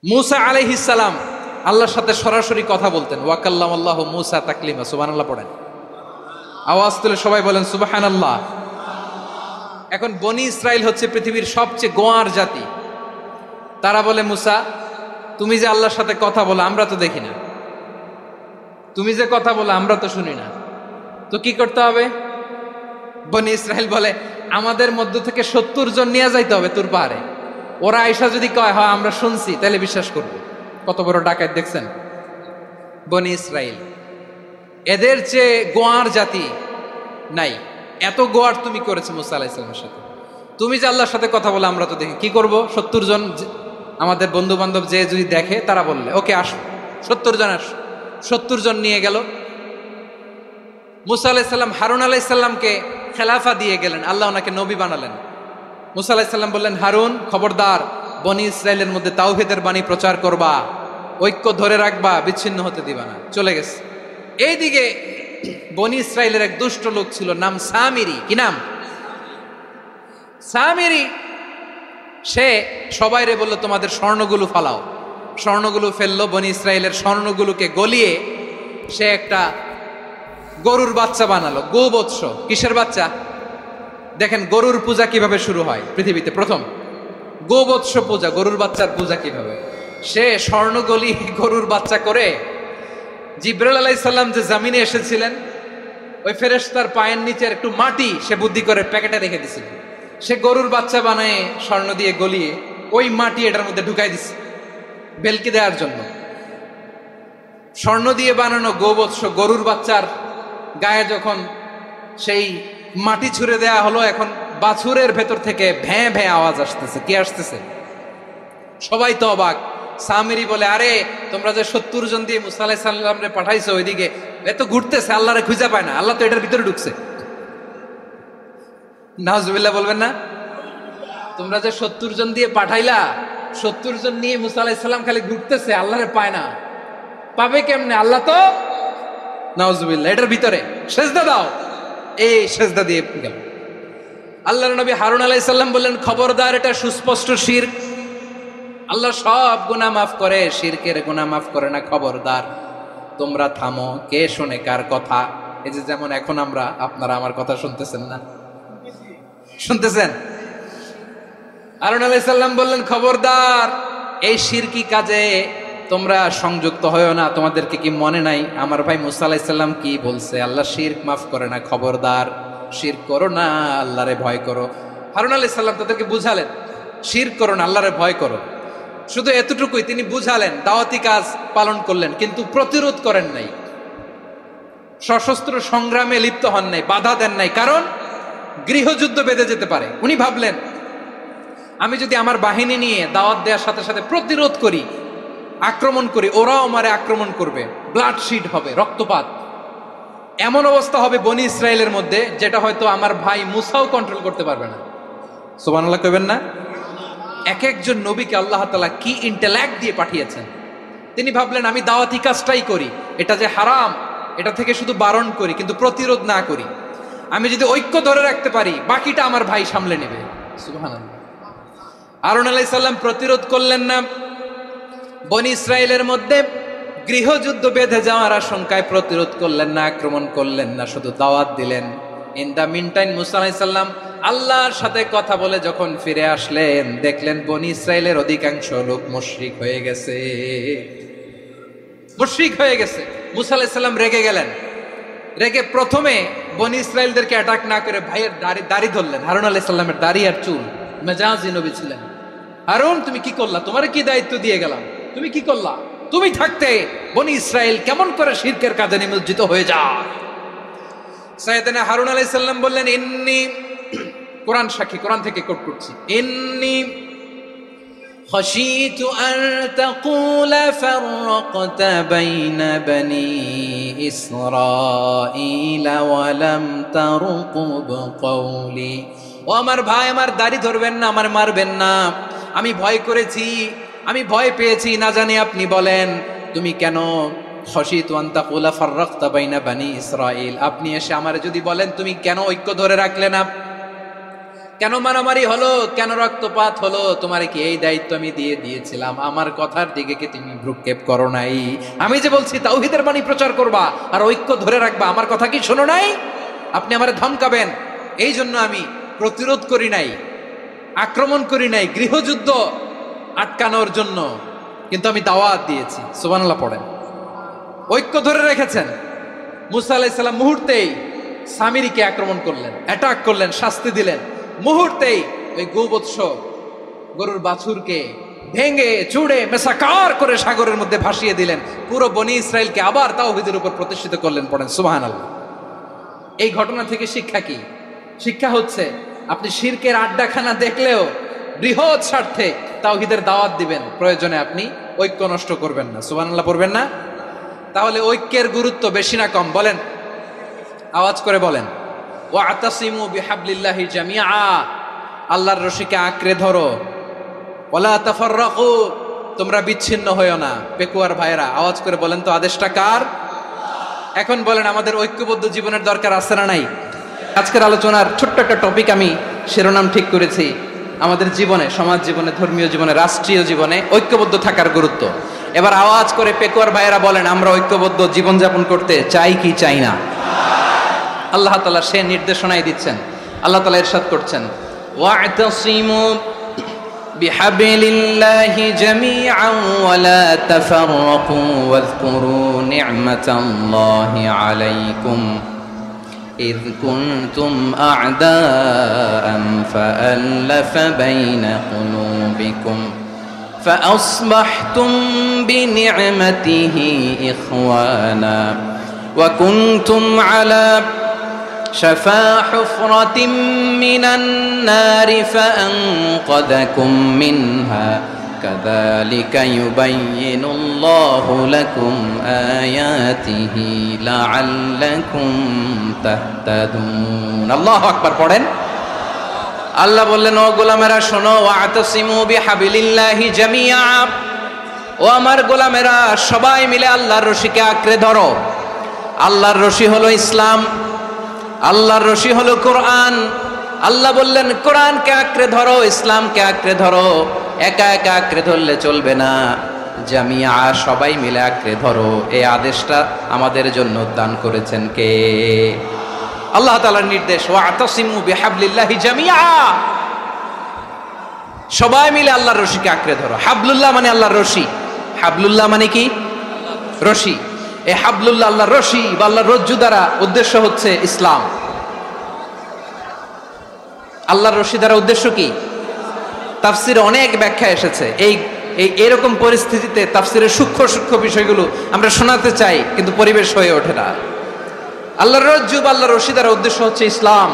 মুসা আলাইহিস সালাম আল্লাহর সাথে সরাসরি কথা বলতেন। ওয়াকাল্লাম আল্লাহ মুসা তাকলিমা। সুবহানাল্লাহ পড়েন, আওয়াজ তুলে সবাই বলেন সুবহানাল্লাহ। এখন বনি ইসরাইল হচ্ছে পৃথিবীর সবচেয়ে গোয়ার জাতি। তারা বলে, মুসা তুমি যে আল্লাহর সাথে কথা বলো আমরা তো দেখি না, তুমি যে কথা বলো আমরা তো শুনি না, তো কি করতে হবে? বনি ইসরাইল বলে, আমাদের মধ্য থেকে 70 জন নিয়ে যাইতে হবে তোর পাহাড়ে। ওরা আয়সা যদি কয় হয় আমরা শুনছি, তাহলে বিশ্বাস করবো। কত বড় ডাকাত দেখছেন বনি ইসরাইল। এদের চেয়ে গোয়ার জাতি নাই। এত গোয়ার তুমি করেছো মুসা আলাইহিস সালামের সাথে। তুমি যে আল্লাহর সাথে কথা বলে আমরা তো দেখি, কি করব? 70 জন আমাদের বন্ধু বান্ধব যে যদি দেখে, তারা বললে ওকে আসো, 70 জন আসো। 70 জন নিয়ে গেল। মুসা আলাইহিস সালাম হারুন আলাইহিস সালামকে খেলাফা দিয়ে গেলেন, আল্লাহ ওনাকে নবী বানালেন। মুসা আলাইহিস সালাম বললেন, হারুন খবরদার, বনি ইসরাইলের মধ্যে তাওহীদের বাণী প্রচার করবা, ঐক্য ধরে রাখবা, বিচ্ছিন্ন হতে দিবা না। চলে গেছে। এইদিকে বনি ইসরাইলের এক দুষ্ট লোক ছিল, নাম সামিরি। কি নাম? সামিরি। সে সবাইরে বলল, তোমাদের স্বর্ণগুলো ফালাও। স্বর্ণগুলো ফেললো। বনি ইসরাইলের স্বর্ণগুলোকে গলিয়ে সে একটা গরুর বাচ্চা বানালো। গোবৎস। কিসের বাচ্চা? দেখেন গরুর পূজা কিভাবে শুরু হয় পৃথিবীতে প্রথম। গোবৎস পূজা, গরুর বাচ্চার পূজা কিভাবে। সে স্বর্ণ গলি গরুর বাচ্চা করে, জিবরাইল আলাইহিস সালাম যে জমিনে এসেছিলেন, ওই ফেরেশতার পায়ের নিচে একটু মাটি সে বুদ্ধি করে প্যাকেটে রেখে দিছিল। সে গরুর বাচ্চা বানায় স্বর্ণ দিয়ে গলিয়ে ওই মাটি এটার মধ্যে ঢুকাই দিছে বেলকি দেওয়ার জন্য। স্বর্ণ দিয়ে বানানো গোবৎস গরুর বাচ্চার গায়ে যখন সেই মাটি ছুঁড়ে দেয়া হলো, এখন বাছুরের ভেতর থেকে ভ্যাঁ ভ্যাঁ আওয়াজ আসতেছে। কি আসতেছে? সবাই তো অবাক। সামিরি বলে, আরে তোমরা যে 70 জন দিয়ে মুসা আলাইহিস সালামরে পাঠাইছো, ওইদিকে এত ঘুরতেছে, আল্লাহরে খুঁজে পায় না, আল্লাহ তো এটার ভিতরে ঢুকছে। নাউজুবিল্লাহ বলবেন না? তোমরা যে 70 জন দিয়ে পাঠাইলা, 70 জন নিয়ে মুসা আলাইহিস সালাম খালি ঘুরতেছে, আল্লাহরে পায় না। পাবে কেমনে? আল্লাহ তো, নাউজুবিল্লাহ, এটার ভিতরে সেজদা দাও। এই সেজদা দিয়ে গেল। আল্লাহর নবী হারুন আলাইহিস সালাম বললেন, খবরদার, এটা সুস্পষ্ট শিরক। আল্লাহ সব গুনাহ মাফ করে, শিরকের গুনাহ মাফ করে না। খবরদার, তোমরা থামো। কে শোনে কার কথা? এই যে যেমন এখন আপনারা আমার কথা শুনতেছেন না? শুনতেছেন? হারুন আলাইহিস সালাম বললেন, খবরদার, এই শিরকি কাজে তোমরা সংযুক্ত হয়ো না। তোমাদেরকে কি মনে নাই আমার ভাই মুসা আলাইহিস সালাম কি বলছে? আল্লাহ শিরক মাফ করে না। খবরদার, শিরক করো না, আল্লাহরে ভয় করো। হারুন আলাইহিস সালাম তাদেরকে বুঝালেন, শিরক করো না, আল্লাহরে ভয় করো। শুধু এতটুকুই তিনি বুঝালেন, দাওয়াতি কাজ পালন করলেন, কিন্তু প্রতিরোধ করেন নাই, সশস্ত্র সংগ্রামে লিপ্ত হন নাই, বাধা দেন নাই। কারণ গৃহযুদ্ধ বেঁধে যেতে পারে। উনি ভাবলেন, আমি যদি আমার বাহিনী নিয়ে দাওয়াত দেওয়ার সাথে সাথে প্রতিরোধ করি, আক্রমণ করি, ওরাও আমারে আক্রমণ করবে, ব্লাডশিড হবে, রক্তপাত। এমন অবস্থা হবে বনি ইসরায়েলের মধ্যে, যেটা হয়তো আমার ভাই মুসাও কন্ট্রোল করতে পারবে না। সুবহানাল্লাহ কইবেন না? এক একজন নবীকে আল্লাহ তাআলা কি ইন্টেলেক্ট দিয়ে পাঠিয়েছেন। তিনি ভাবলেন, আমি দাওয়াতি কাজটাই করি, এটা যে হারাম এটা থেকে শুধু বারণ করি, কিন্তু প্রতিরোধ না করি। আমি যদি ঐক্য ধরে রাখতে পারি, বাকিটা আমার ভাই সামলে নেবে। সুবহানাল্লাহ। হারুন আলাইহিস সালাম প্রতিরোধ করলেন না। বনি ইসরায়েলের মধ্যে গৃহযুদ্ধ বেঁধে যাওয়ার আশঙ্কায় প্রতিরোধ করলেন না, আক্রমণ করলেন না, শুধু দাওয়াত দিলেন। ইন দা মিন টাইম মুসা আলাইহিস সালাম আল্লাহর সাথে কথা বলে যখন ফিরে আসলেন, দেখলেন বনি ইসরায়েলের অধিকাংশ লোক মুশরিক হয়ে গেছে। মুশরিক হয়ে গেছে। মুসা আলাইহিস সালাম রেগে গেলেন। রেগে প্রথমে বনি ইসরায়েলদেরকে অ্যাটাক না করে ভাইয়ের দাড়ি ধরলেন। হারুন আলাইহিস সালামের দাড়ি আর চুল। মেজাজি নবী ছিলেন। হারুন, তুমি কি করলা? তোমার কি দায়িত্ব দিয়ে গেলাম, তুমি কি করলা? তুমি থাকতে বনি ইসরায়েল কেমন করে শিরকের কাজে নিমজ্জিত হয়ে যায়? সাইয়েদনা হারুন আলাইহিস সালাম বললেন, ইন্নী, কোরআন সাক্ষী, কোরআন থেকে কোট করছি, ইন্নী খাশীতু আন তাকুলা ফাররাকতা বাইনা বনি ইসরাঈলা ওয়া লাম তারকুব কওলি। ও আমার ভাই, আমার দাড়ি ধরবেন না, আমার মারবেন না। আমি ভয় করেছি, আমি ভয় পেয়েছি, না জানি আপনি বলেন তুমি কেন খাশীতু আন তাকুলা ফাররাকতা বাইনা বনি ইসরাঈল, আপনি এসে আমারে যদি বলেন তুমি কেন ঐক্য ধরে রাখলে না, কেন মারামারি হলো, কেন রক্তপাত হলো? তোমার কি এই দায়িত্ব আমি দিয়েছিলাম? আমার কথার দিকে কি তুমি ভ্রুক্ষেপ করো নাই? আমি যে বলছি তাওহীদের বাণী প্রচার করবা আর ঐক্য ধরে রাখবা, আমার কথা কি শোনো নাই? আপনি আমারে ধমকাবেন, এই জন্য আমি প্রতিরোধ করি নাই, আক্রমণ করি নাই, গৃহযুদ্ধ আটকানোর জন্য, কিন্তু আমি দাওয়াত দিয়েছি। সুবহানাল্লাহ পড়েন। ঐক্য ধরে রেখেছেন। মুসা আলাইহিস সালাম মুহূর্তেই সামিরীকে আক্রমণ করলেন, অ্যাটাক করলেন, শাস্তি দিলেন। মুহূর্তেই ওই গোবৎস গরুর বাছুরকে ভেঙে চুড়ে মেসাকার করে সাগরের মধ্যে ভাসিয়ে দিলেন। পুরো বনি ইসরায়েলকে আবার তাওহীদের উপর প্রতিষ্ঠিত করলেন। পড়েন সুবহানাল্লাহ। এই ঘটনা থেকে শিক্ষা কি? শিক্ষা হচ্ছে আপনি শিরকের আড্ডাখানা দেখলেও বৃহৎ স্বার্থে তাওহীদের দাওয়াত দিবেন, প্রয়োজনে আপনি ঐক্য নষ্ট করবেন না। সুবহানাল্লাহ পড়বেন না? তাহলে ঐক্যের গুরুত্ব বেশি না কম বলেন? আওয়াজ করে বলেন। ওয়াতাসিমু বিহাবলিল্লাহি জামিআ, আল্লাহর রশিকে আঁকড়ে ধরো। ওয়ালা তাফাররাকু, তোমরা বিচ্ছিন্ন হয়ো না। পেকুয়ার ভাইরা আওয়াজ করে বলেন তো, আদেশটা কার? এখন বলেন, আমাদের ঐক্যবদ্ধ জীবনের দরকার আছে না নাই? আজকের আলোচনার ছোট্ট একটা টপিক আমি শিরোনাম ঠিক করেছি, আমাদের জীবনে, সমাজ জীবনে, ধর্মীয় জীবনে, রাষ্ট্রীয় জীবনে ঐক্যবদ্ধ থাকার গুরুত্ব। এবার আওয়াজ করে পেকুয়ার ভাইয়েরা বলেন, আমরা ঐক্যবদ্ধ জীবনযাপন করতে চাই কি চাই না? আল্লাহ তাআলা সে নির্দেশনাই দিচ্ছেন। আল্লাহ তাআলা ইরশাদ করছেন, ওয়া'তাসিমু বিহাবলিল্লাহি জামিআন ওয়া লা তাফাররাকু ওয়াযকুরু নি'মাতাল্লাহি আলাইকুম إذ كنتم أعداء فألف بين قلوبكم فأصبحتم بنعمته إخوانا وكنتم على شفا حفرة من النار فأنقذكم منها كذلك يبين الله لكم آياته لعلكم تهتدون الله أكبر পড়েন। আল্লাহ বললেন, ও গোলামেরা শোনো, ওয়াতাসিমু বিহাবলিল্লাহি জামিআ, ও আমার গোলামেরা সবাই মিলে আল্লাহর রশিকে আঁকড়ে ধরো। আল্লাহর রশি হলো ইসলাম, আল্লাহর রশি হলো কোরআন। আল্লাহ বললেন, কোরআনকে আঁকড়ে ধরো, ইসলামকে আঁকড়ে ধরো। একা একা আঁকড়ে ধরলে চলবে না, জামিয়া, সবাই মিলে আঁকড়ে ধরো। এই আদেশটা আমাদের জন্য দান করেছেন কে? আল্লাহ তাআলার নির্দেশ, ওয়াতাসিমু বিহাবলিল্লাহি জামিআ, সবাই মিলে আল্লাহর রশিকে আঁকড়ে ধরো। হাবলুল্লাহ মানে আল্লাহর রশি। হাবলুল্লাহ মানে কি? রশি। এই হাবলুল্লাহ, আল্লাহর রশি বা আল্লাহর রজ্জু দ্বারা উদ্দেশ্য হচ্ছে ইসলাম। আল্লাহর রশি দ্বারা উদ্দেশ্য কি? তাফসিরে অনেক ব্যাখ্যা এসেছে। এরকম পরিস্থিতিতে তাফসিরের সূক্ষ্ম সূক্ষ্ম বিষয়গুলো আমরা শোনাতে চাই, কিন্তু পরিবেশ হয়ে ওঠে না। আল্লাহর রজ্জু বা আল্লাহর রশি দ্বারা উদ্দেশ্য হচ্ছে ইসলাম।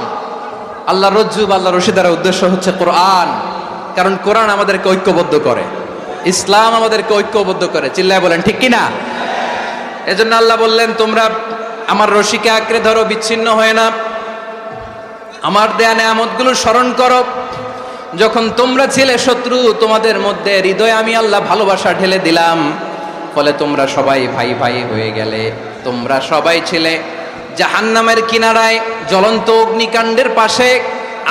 আল্লাহর রজ্জু বা আল্লাহর রশি দ্বারা উদ্দেশ্য হচ্ছে কোরআন, কারণ কোরআন আমাদেরকে ঐক্যবদ্ধ করে, ইসলাম আমাদেরকে ঐক্যবদ্ধ করে। চিল্লায় বলেন ঠিক কিনা? এজন্য আল্লাহ বললেন, তোমরা আমার রশিকে আঁকড়ে ধরো, বিচ্ছিন্ন হয় না। আমার দেয়া নেয়ামতগুলো স্মরণ করো। যখন তোমরা ছিলে শত্রু, তোমাদের মধ্যে হৃদয়ে আমি আল্লাহ ভালোবাসা ঢেলে দিলাম, ফলে তোমরা সবাই ভাই ভাই হয়ে গেলে। তোমরা সবাই ছিলে জাহান্নামের কিনারায়, জ্বলন্ত অগ্নিকাণ্ডের পাশে।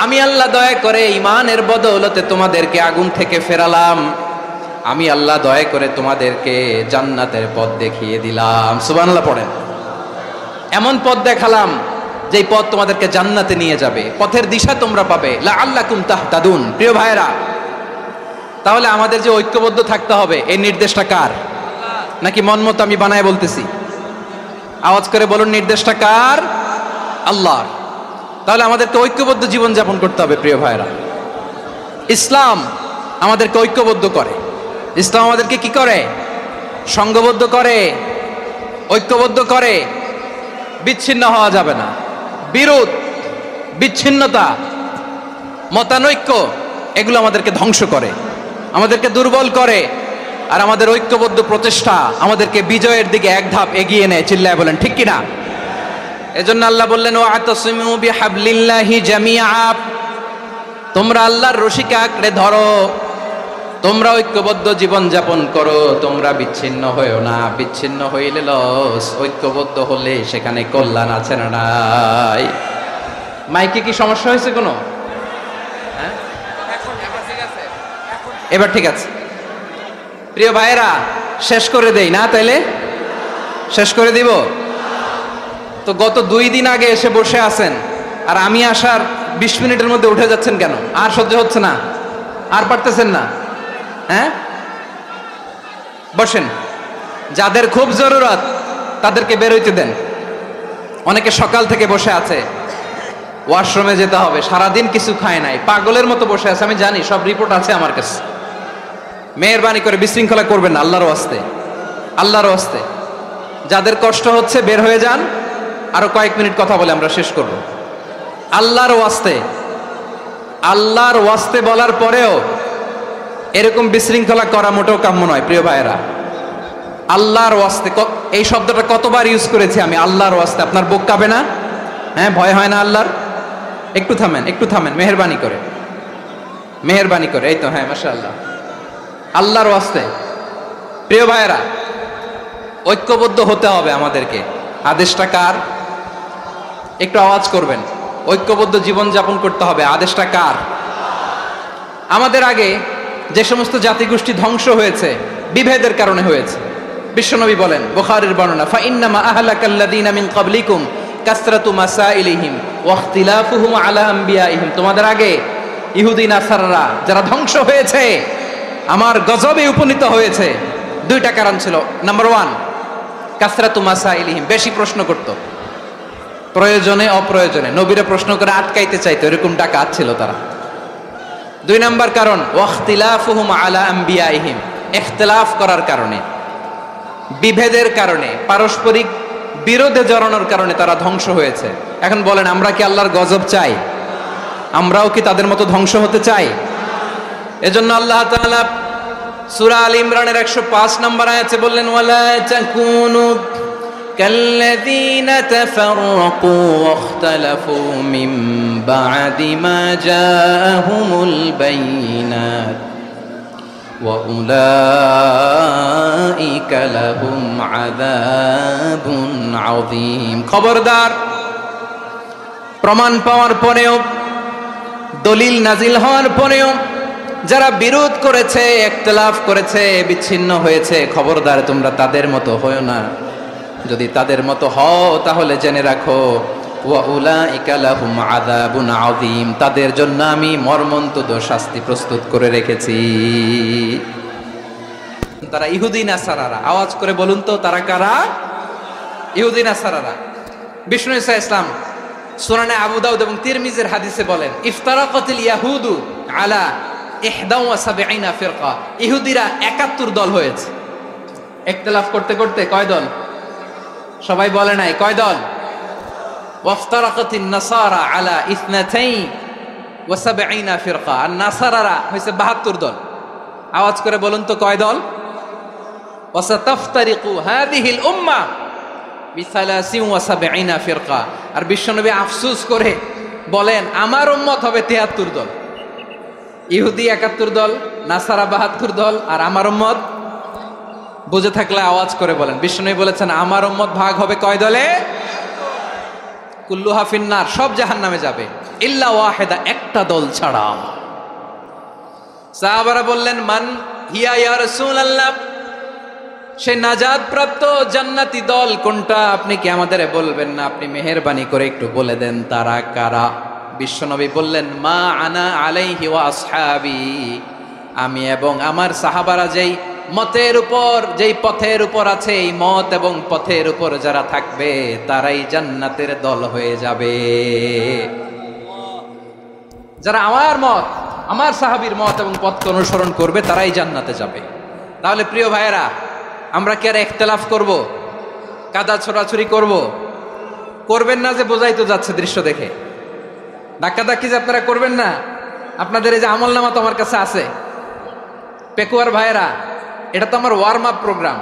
আমি আল্লাহ দয়া করে ঈমানের বদৌলতে তোমাদেরকে আগুন থেকে ফেরালাম। আমি আল্লাহ দয়া করে তোমাদেরকে জান্নাতের পথ দেখিয়ে দিলাম। সুবহানাল্লাহ পড়েন। এমন পথ দেখালাম যেই পথ তোমাদেরকে জান্নাতে নিয়ে যাবে, পথের দিশা তোমরা পাবে। লাআল্লাকুম তাহতাদুন। প্রিয় ভাইরা, তাহলে আমাদের যে ঐক্যবদ্ধ থাকতে হবে, এই নির্দেশটা কার? নাকি মন মতো আমি বানায় বলতেছি? আওয়াজ করে বলুন, নির্দেশটা কার? আল্লাহর। তাহলে আমাদেরকে ঐক্যবদ্ধ জীবন যাপন করতে হবে। প্রিয় ভাইরা, ইসলাম আমাদেরকে ঐক্যবদ্ধ করে। ইসলাম আমাদেরকে কি করে? সংঘবদ্ধ করে, ঐক্যবদ্ধ করে। বিচ্ছিন্ন হওয়া যাবে না। বিরোধ, বিচ্ছিন্নতা, মতানৈক্য, এগুলো আমাদেরকে ধ্বংস করে, আমাদেরকে দুর্বল করে। আর আমাদের ঐক্যবদ্ধ প্রচেষ্টা আমাদেরকে বিজয়ের দিকে এক ধাপ এগিয়ে নেয়। চিল্লায় বলেন ঠিক কিনা? এজন্য আল্লাহ বললেন, ওয়াতাসিমু বিহাবলিল্লাহি জামিআ, তোমরা আল্লাহর রশিকে আঁকড়ে ধরো, তোমরা ঐক্যবদ্ধ জীবন যাপন করো, তোমরা বিচ্ছিন্ন হইও না। বিচ্ছিন্ন হইলে লস, ঐক্যবদ্ধ হলে সেখানে কল্যাণ আছে না নাই? মাইকে কি সমস্যা হয়েছে কোনো? এবার ঠিক আছে। প্রিয় ভাইয়েরা, শেষ করে দেই না তাইলে? শেষ করে দিব তো? গত 2 দিন আগে এসে বসে আছেন, আর আমি আসার 20 মিনিটের মধ্যে উঠে যাচ্ছেন কেন? আর সহ্য হচ্ছে না? আর পারতেছেন না? হ্যাঁ, বসেন। যাদের খুব জরুরত তাদেরকে বের হইতে দেন। অনেকে সকাল থেকে বসে আছে, ওয়াশরুমে যেতে হবে, সারাদিন কিছু খায় নাই, পাগলের মতো বসে আছে। আমি জানি, সব রিপোর্ট আছে আমার কাছে। মেহেরবানি করে বিশৃঙ্খলা করবেন না, আল্লাহর ওয়াস্তে, আল্লাহর ওয়াস্তে। যাদের কষ্ট হচ্ছে বের হয়ে যান। আরো কয়েক মিনিট কথা বলে আমরা শেষ করব। আল্লাহর ওয়াস্তে, আল্লাহর ওয়াস্তে বলার পরেও এরকম বিশৃঙ্খলা করা মোটেও কাম্য নয়। প্রিয় ভাইয়েরা, আল্লাহর ওয়াস্তে, এই শব্দটা কতবার ইউজ করেছি আমি, আল্লাহর ওয়াস্তে। আপনার বুক কাঁপে না? হ্যাঁ, ভয় হয় না আল্লাহর? একটু থামেন, একটু থামেন, মেহেরবানি করে, মেহেরবানি করে। এই তো, হ্যাঁ, মাশাআল্লাহ। আল্লাহর ওয়াস্তে প্রিয় ভাইয়েরা, ঐক্যবদ্ধ হতে হবে আমাদেরকে। আদেশটা কার? একটু আওয়াজ করবেন। ঐক্যবদ্ধ জীবন যাপন করতে হবে। আদেশটা কার? আমাদের আগে যে সমস্ত জাতিগোষ্ঠী ধ্বংস হয়েছে বিভেদের কারণে হয়েছে। বিশ্বনবী বলেন, বুখারীর বর্ণনা, ফাইন্নামা আহলাকাল্লাযীনা মিন ক্বাবলিকুম কাসরাতু মাসাইলিহিম ওয়া ইখতিলাফুহুম আলা আম্বিয়াইহিম। তোমাদের আগে ইহুদি নাসারারা যারা ধ্বংস হয়েছে, আমার গজবে উপনীত হয়েছে, 2টা কারণ ছিল। নাম্বার 1, কাসরাতু মাসাইলিহিম, বেশি প্রশ্ন করত, প্রয়োজনে অপ্রয়োজনে নবীরে প্রশ্ন করে আটকাইতে চাইতো, এরকম ডাকাত ছিল তারা। 2 নাম্বার কারণ, ওয়াখতিলাফুহুম আলা আম্বিয়াইহিম, ইখতিলাফ করার কারণে, বিভেদের কারণে, পারস্পরিক বিরোধে জড়ানোর কারণে তারা ধ্বংস হয়েছে। এখন বলেন, আমরা কি আল্লাহর গজব চাই? আমরাও কি তাদের মতো ধ্বংস হতে চাই? এজন্য আল্লাহ তাআলা সূরা আল ইমরানের 105 নম্বর আয়াতে বললেন, ওয়ালা তাকুনু কাল্লাযীনা তাফাররাকু ওয়াখতালাফু মিন বা'দি মা জাআহুমুল বাইয়িনাত ওয়া উলাইকা লাহুম আযাবুন আযীম। খবরদার, প্রমাণ পাওয়ার পরেও, দলিল নাজিল হওয়ার পরেও যারা বিরোধ করেছে, ইখতিলাফ করেছে, বিচ্ছিন্ন হয়েছে, খবরদার তোমরা তাদের মতো হয়ো না। যদি তাদের মতো হও তাহলে জেনে রাখো, ওয়া উলাইকা লাহুম আযাবুন আযীম, তাদের জন্য আমি মর্মন্তুদ শাস্তি প্রস্তুত করে রেখেছি। তারা ইহুদি নাসারারা। আওয়াজ করে বলুন তো, তারা কারা? ইহুদি নাসারারা। বিষ্ণু ঈসা ইসলাম সুনানে আবু দাউদ এবং তিরমিজির হাদিসে বলেন, ইফতারাকাতিল ইয়াহুদু আলা 71 ফিরকা। ইহুদিরা 71 দল হয়েছে। ইখতিলাফ করতে করতে কয় দল? সবাই বলে নাই, কয় দল? ওয়াফতারাকাতিন নাসারা আলা 72 ফিরকা। আর নাসারারা হয়েছে 72 দল। আওয়াজ করে বলুন তো, কয় দল? ওয়াসাতাফতারিকু হাযিহিল উম্মাহ বি73 ফিরকা। আর বিশ্বনবী আফসোস করে বলেন, আমার উম্মত হবে 73 দল। ইহুদি 71 দল, নাসারা 72 দল, আর আমার উম্মত, বুঝে থাকলে আওয়াজ করে বলেন। বিশ্বনবী বলেছেন, আমার উম্মত ভাগ হবে কয় দলে? কুল্লুহা ফিন্নার, সব জাহান্নামে যাবে, ইল্লা ওয়াহিদা, একটা দল ছাড়া। সাহাবারা বললেন, মান হিয়া ইয়া রাসূলুল্লাহ, সে নাজাত প্রাপ্ত জান্নাতি দল কোনটা? আপনি কি আমাদের বলবেন না? আপনি মেহেরবানি করে একটু বলে দেন তারা কারা। বিশ্বনবী বললেন, মা আনা আলাইহি ওয়া আসহাবি, আমি এবং আমার সাহাবারা যেই মতের উপর, যেই পথের উপর আছে, এই মত এবং পথের উপর যারা থাকবে তারাই জান্নাতের দল হয়ে যাবে। যারা আমার মত, আমার সাহাবীর মত এবং পথকে অনুসরণ করবে তারাই জান্নাতে যাবে। তাহলে প্রিয় ভাইয়েরা, আমরা কি আর ইখতিলাফ করব? কাদা ছোড়াছুরি করব? করবেন না যে বোঝাই তো যাচ্ছে দৃশ্য দেখে। ধাক্কাধাক্কি যে আপনারা করবেন না। আপনাদের এই যে আমলনামা তো আমার কাছে আছে। পেকুয়ার ভাইয়েরা, এটা তো আমার ওয়ার্ম আপ প্রোগ্রাম।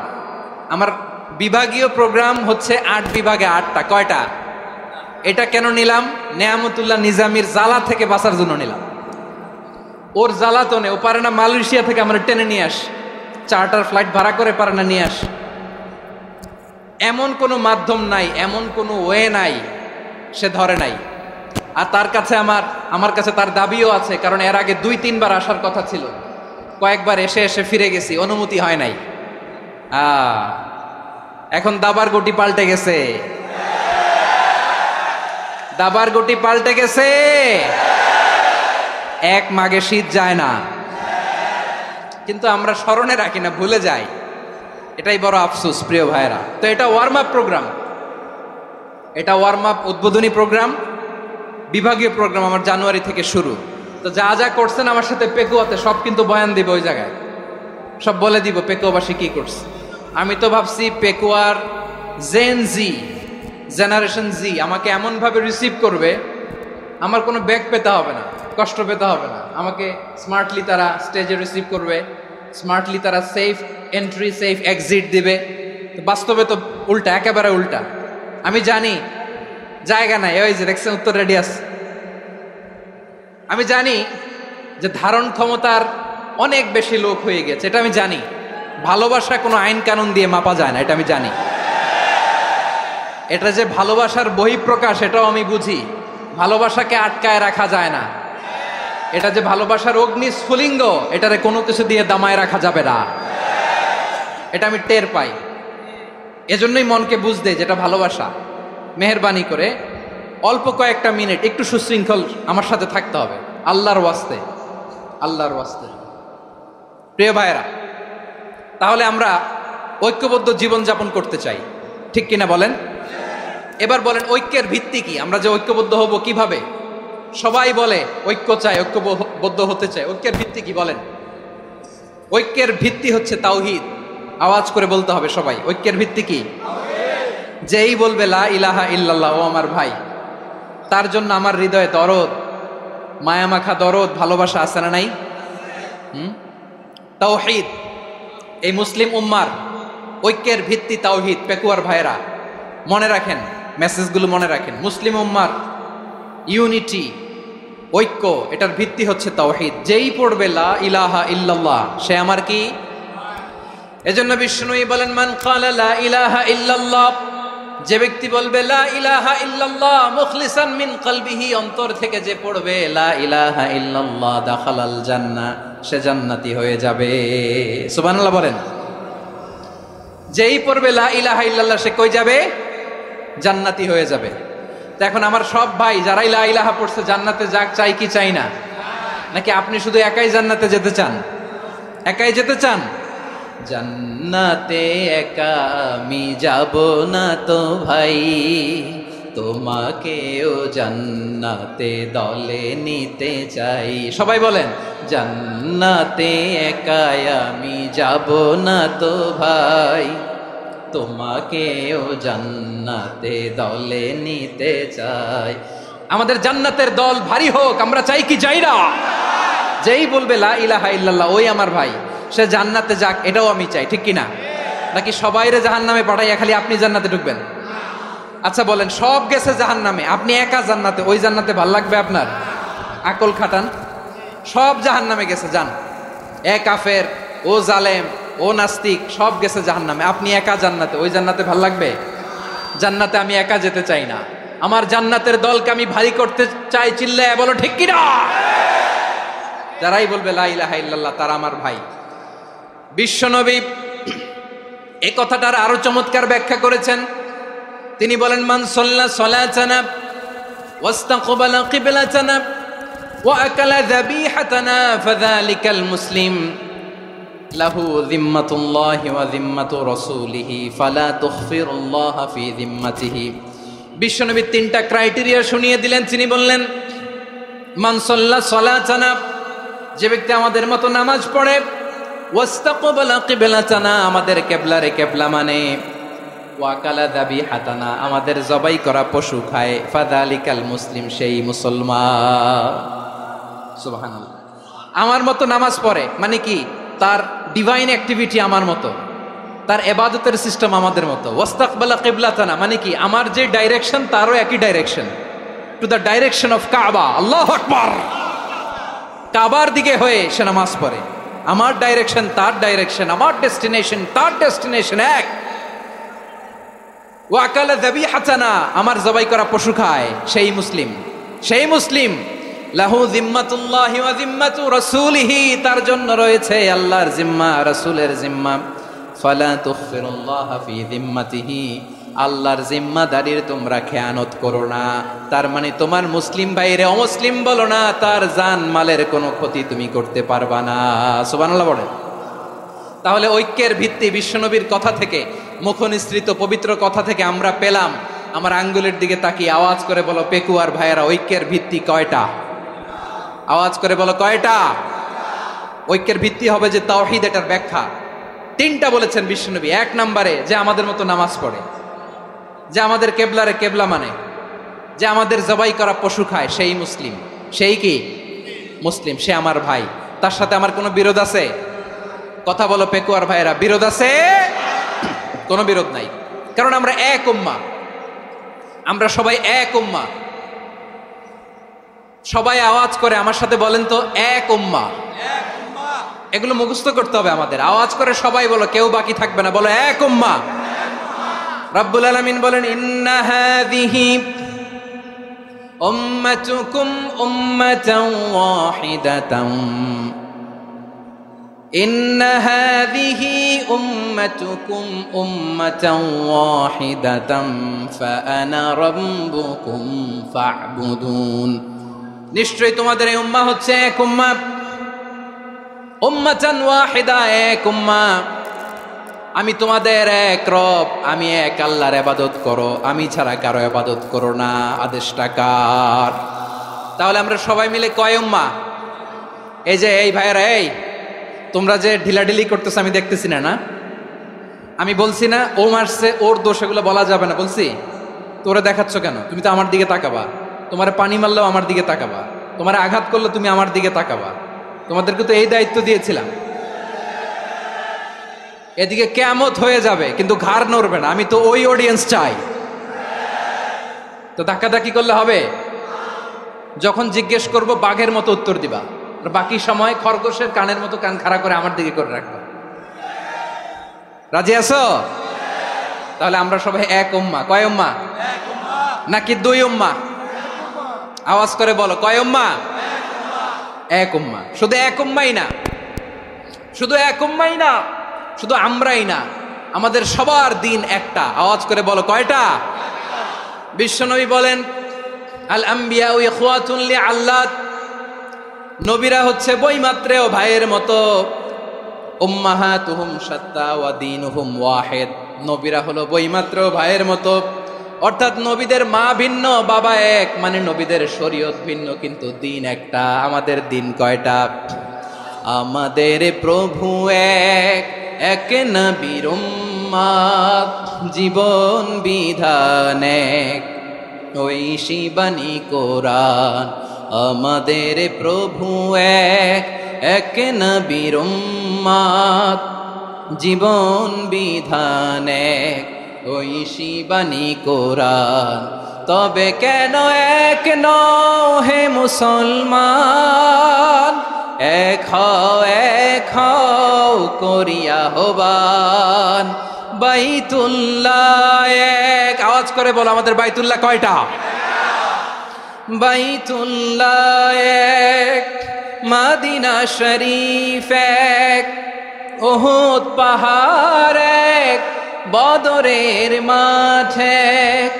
আমার বিভাগীয় প্রোগ্রাম হচ্ছে 8 বিভাগে 8টা। কয়টা? এটা কেন নিলাম? নেয়ামতুল্লাহ নিজামীর জ্বালা থেকে বাঁচার জন্য নিলাম। ওর জ্বালাতনে ও পারে না মালয়েশিয়া থেকে আমার টেনে নিয়ে আস, চার্টার ফ্লাইট ভাড়া করে পারে না নিয়ে আস। এমন কোনো মাধ্যম নাই, এমন কোনো ওয়ে নাই সে ধরে নাই। আর তার কাছে আমার কাছে তার দাবিও আছে, কারণ এর আগে 2-3 বার আসার কথা ছিল। কয়েকবার এসে এসে ফিরে গেছি, অনুমতি হয় নাই। এখন দাবার গুটি পাল্টে গেছে, দাবার গুটি পাল্টে গেছে। এক মাঘে শীত যায় না, কিন্তু আমরা স্মরণে রাখি না, ভুলে যাই। এটাই বড় আফসোস প্রিয় ভাইরা। তো এটা ওয়ার্ম আপ প্রোগ্রাম, এটা ওয়ার্ম আপ উদ্বোধনী প্রোগ্রাম, বিভাগীয় প্রোগ্রাম আমার জানুয়ারি থেকে শুরু। তো যা যা করছেন আমার সাথে পেকুয়াতে সব কিন্তু বয়ান দিব, ওই জায়গায় সব বলে দিব পেকুয়াবাসী কি করছে। আমি তো ভাবছি পেকুয়ার জেন জি, জেনারেশন জি আমাকে এমনভাবে রিসিভ করবে, আমার কোনো ব্যাগ পেতে হবে না, কষ্ট পেতে হবে না। আমাকে স্মার্টলি তারা স্টেজে রিসিভ করবে, স্মার্টলি তারা সেফ এন্ট্রি সেফ এক্সিট দিবে। তো বাস্তবে তো উল্টা, একেবারে উল্টা। আমি জানি জায়গা নাই, ওই যে দেখছেন উত্তর রেডি আছে। আমি জানি যে ধারণ ক্ষমতার অনেক বেশি লোক হয়ে গেছে, এটা আমি জানি। ভালোবাসা কোনো আইন কানুন দিয়ে মাপা যায় না, এটা আমি জানি। এটা যে ভালোবাসার বহিঃপ্রকাশ এটাও আমি বুঝি। ভালোবাসাকে আটকায় রাখা যায় না। এটা যে ভালোবাসার অগ্নি স্ফুলিঙ্গ, এটারে কোনো কিছু দিয়ে দামায় রাখা যাবে না, এটা আমি টের পাই। এজন্যই মনকে বুঝতে যেটা ভালোবাসা। মেহেরবানি করে অল্প কয়েকটা মিনিট একটু সুশৃঙ্খল আমার সাথে থাকতে হবে, আল্লাহর ওয়াস্তে, আল্লাহর ওয়াস্তে। প্রিয় ভাইরা, তাহলে আমরা ঐক্যবদ্ধ জীবনযাপন করতে চাই, ঠিক কিনা বলেন? এবার বলেন ঐক্যের ভিত্তি কি? আমরা যে ঐক্যবদ্ধ হব কিভাবে? সবাই বলে ঐক্য চাই, ঐক্যবদ্ধ হতে চাই। ঐক্যের ভিত্তি কি বলেন? ঐক্যের ভিত্তি হচ্ছে তাওহীদ। আওয়াজ করে বলতে হবে সবাই, ঐক্যের ভিত্তি কি? যেই বলবে লা ইলাহা ইল্লাল্লাহ, ও আমার ভাই, তার জন্য আমার হৃদয়ে দরদ, মায়ামাখা দরদ, ভালোবাসা আছে না নাই? তাওহীদ। এই মুসলিম উম্মার ঐক্যের ভিত্তি তাওহীদ। পেকুয়ার ভাইরা মনে রাখেন, মেসেজগুলো মনে রাখেন। মুসলিম উম্মার ইউনিটি, ঐক্য, এটার ভিত্তি হচ্ছে তাওহীদ। যেই পড়বে লা ইলাহা ইল্লাল্লাহ, সে আমার কি? এজন্য বিষ্ণুই বলেন, মান ক্বালা লা ইলাহা ইল্লাল্লাহ, যে ব্যক্তি বলবে লা ইলাহা ইল্লাল্লাহ মুখলিসান মিন কলবিহি, অন্তর থেকে যে পড়বে লা ইলাহা ইল্লাল্লাহ, দাখালাল জান্নাহ, সে জান্নাতি হয়ে যাবে। সুবহানাল্লাহ বলেন। যেই পড়বে লা ইলাহা ইল্লাল্লাহ, সে কই যাবে? জান্নাতি হয়ে যাবে। তো এখন আমার সব ভাই যারাই লা ইলাহা পড়ছে জান্নাতে যাক, চাই কি চাই না? নাকি আপনি শুধু একাই জান্নাতে যেতে চান? একাই যেতে চান? জান্নাতে একা আমি যাব না তো ভাই, তোমাকেও জান্নাতে দলে নিতে চাই। সবাই বলেন, জান্নাতে একা আমি যাব না তো ভাই, তোমাকেও জান্নাতে দলে নিতে চাই। আমাদের জান্নাতের দল ভারী হোক, আমরা চাই কি চাই না? যেই বলবে লা ইলাহা ইল্লাল্লাহ, ওই আমার ভাই, সে জান্নাতে যাক, এটাও আমি চাই, ঠিক কিনা? নাকি সবাইরে জাহান্নামে পাঠাইয়া খালি আপনি জান্নাতে ঢুকবেন? আচ্ছা বলেন, সব গেছে জাহান্নামে, আপনি একা জান্নাতে, ওই জান্নাতে ভাল লাগবে আপনার? আকল খাটান। সব জাহান্নামে গেছে, যান। এ কাফের, ও জালেম, ও নাস্তিক, সব গেছে জাহান্নামে, আপনি একা জান্নাতে, ওই জান্নাতে ভাল লাগবে? জান্নাতে আমি একা যেতে চাই না, আমার জান্নাতের দলকে আমি ভারী করতে চাই। চিল্লায় বলো ঠিক কিনা? যারাই বলবে লা ইলাহা ইল্লাল্লাহ, তারা আমার ভাই। বিশ্বনবী এই কথাটার আরো চমৎকার ব্যাখ্যা করেছেন। তিনি বলেন, মান সাল্লা সালাতানা ওয়াস্তাকবালা কিবলাতানা ওয়া আকালা যাবিহাতানা ফাযালিকাল মুসলিম লাহু যিম্মাতুল্লাহি ওয়া যিম্মাতু রাসূলিহি ফালা তুখফিরুল্লাহা ফি যিম্মাতিহি। বিশ্বনবী তিনটা ক্রাইটেরিয়া শুনিয়ে দিলেন। তিনি বললেন, মান সাল্লা সালাতানা, যে ব্যক্তি আমাদের মতো নামাজ পড়ে, ওয়াস্তাকবালা কিবলাতানা, আমাদের কিবলারে কিবলা মানে, ওয়াকালা যাবিহাতানা, আমাদের জবাই করা পশু খায়, ফাযালিকাল মুসলিম, সেই মুসলমান। সুবহানাল্লাহ। আমার মতো নামাজ পড়ে মানে কি? তার ডিভাইন অ্যাক্টিভিটি আমার মতো, তার ইবাদতের সিস্টেম আমাদের মতো। ওয়াস্তাকবালা কিবলাতানা মানে কি? আমার যে ডাইরেকশন তারও একই direction, to the direction of কাবা। আল্লাহু আকবার। কাবার দিকে হয়ে সে নামাজ পড়ে। আমার ডাইরেকশন তার ডাইরেকশন, আমার ডেস্টিনেশন তার ডেস্টিনেশন এক। ওয়াকালা যাবিহাতানা, আমার জবাই করা পশু খায়, সেই মুসলিম। সেই মুসলিম লাহু জিম্মাতুল্লাহি ওয়া জিম্মাতু রাসূলিহি, তার জন্য রয়েছে আল্লাহর জিম্মা, রাসূলের জিম্মা। ফালা তুখফিরুল্লাহা ফি জিম্মাতিহি, আল্লাহর জিম্মাদারির তোমরা খেয়ানত করো না। তার মানে তোমার মুসলিম ভাইরে অমুসলিম বলো না, তার জান মালের কোনো ক্ষতি তুমি করতে পারবা না। সুবহানাল্লাহ বলেন। তাহলে ঐক্যের ভিত্তি বিশ্বনবীর কথা থেকে, মুখনিসৃত পবিত্র কথা থেকে আমরা পেলাম। আমার আঙ্গুলের দিকে তাকিয়ে আওয়াজ করে বলো পেকুয়ার ভাইয়েরা, ঐক্যের ভিত্তি কয়টা? আওয়াজ করে বলো কয়টা? ঐক্যের ভিত্তি হবে যে তাওহীদ, এটার ব্যাখ্যা তিনটা বলেছেন বিশ্বনবী। এক নম্বরে যে আমাদের মতো নামাজ পড়ে, যে আমাদের কেবলারে কেবলা মানে, যে আমাদের জবাই করা পশু খায়, সেই মুসলিম। সেই কি মুসলিম? সে আমার ভাই, তার সাথে আমার কোনো বিরোধ আছে? কথা বলো পেকুয়ার ভাইয়েরা, বিরোধ আছে? কোনো বিরোধ নাই, কারণ আমরা এক উম্মাহ, আমরা সবাই এক উম্মাহ। সবাই আওয়াজ করে আমার সাথে বলেন তো, এক উম্মাহ। এগুলো মুখস্থ করতে হবে আমাদের। আওয়াজ করে সবাই বলো, কেউ বাকি থাকবে না, বলো এক উম্মাহ। রব্বুল আলামিন বলেন, ইন্না হাযিহি উম্মাতুকুম উম্মাতান ওয়াহিদাতান, ইন্না হাযিহি উম্মাতুকুম উম্মাতান ওয়াহিদাতান ফাআনা রাব্বুকুম ফা'বুদুন। নিশ্চয়ই তোমাদের এই উম্মাহ হচ্ছে এক উম্মাহ, উম্মাতান ওয়াহিদা, এক উম্মাহ। আমি তোমাদের এক রব, আমি এক আল্লাহর ইবাদত করো, আমি ছাড়া কারো ইবাদত করো না। আদেশটা কার? তাহলে আমরা সবাই মিলে কয় উম্মাহ? এই যে এই ভাইয়েরা, এই তোমরা যে ঢিলাঢিলি করতেছো আমি দেখতেছি না, না আমি বলছি না ও মারছে, ওর দোষ, এগুলো বলা যাবে না। বলছি তোরা দেখাচ্ছ কেন? তুমি তো আমার দিকে তাকাবা। তোমার পানি মারলেও আমার দিকে তাকাবা, তোমার আঘাত করলে তুমি আমার দিকে তাকাবা। তোমাদেরকে তো এই দায়িত্ব দিয়েছিলাম। এদিকে কিয়ামত হয়ে যাবে কিন্তু ঘাড় নড়বে না, আমি তো ওই অডিয়েন্স চাই। তো ধাক্কাধাক্কি করলে হবে? যখন জিজ্ঞেস করব বাঘের মতো উত্তর দিবা, আর বাকি সময় খরগোশের কানের মতো কান খাড়া করে আমার দিকে করে রাখবা। রাজি আছো? তাহলে আমরা সবাই এক উম্মাহ। কয় উম্মাহ? নাকি দুই উম্মাহ? আওয়াজ করে বলো, কয় উম্মাহ? এক উম্মাহ। শুধু এক উম্মাহই না, শুধু এক উম্মাহই না, শুধু আমরাই না, আমাদের সবার দিন একটা। আওয়াজ করে বলো কয়টা? বিশ্বনবী বলেন, আল আম্বিয়া ইখওয়াতুন লিআল্লাত, নবীরা হচ্ছে বৈমাত্রেয় ভাইয়ের মতো। উম্মাহাতুহুম শাত্তা ওয়া দীনুহুম ওয়াহিদ, নবীরা হলো বৈমাত্রেয় ভাইয়ের মতো। অর্থাৎ নবীদের মা ভিন্ন, বাবা এক, মানে নবীদের শরীয়ত ভিন্ন কিন্তু দিন একটা। আমাদের দিন কয়টা? আমাদের প্রভু এক, এক নবীর উম্মাত, জীবন বিধান এক, ওই শিবানী কোরআন। আমাদের প্রভু এক, এক নবীর উম্মাত, জীবন বিধান এক, ওই শিবানী কোরআন। তবে কেন এক নও হে মুসলমান, এক হও করিয়া হবান। বাইতুল্লাহ এক, আওয়াজ করে বলো আমাদের বাইতুল্লাহ কয়টা? বাইতুল্লাহ এক, মদিনা শরীফ এক, উহুদ পাহাড় এক, বদরের মাঠ এক।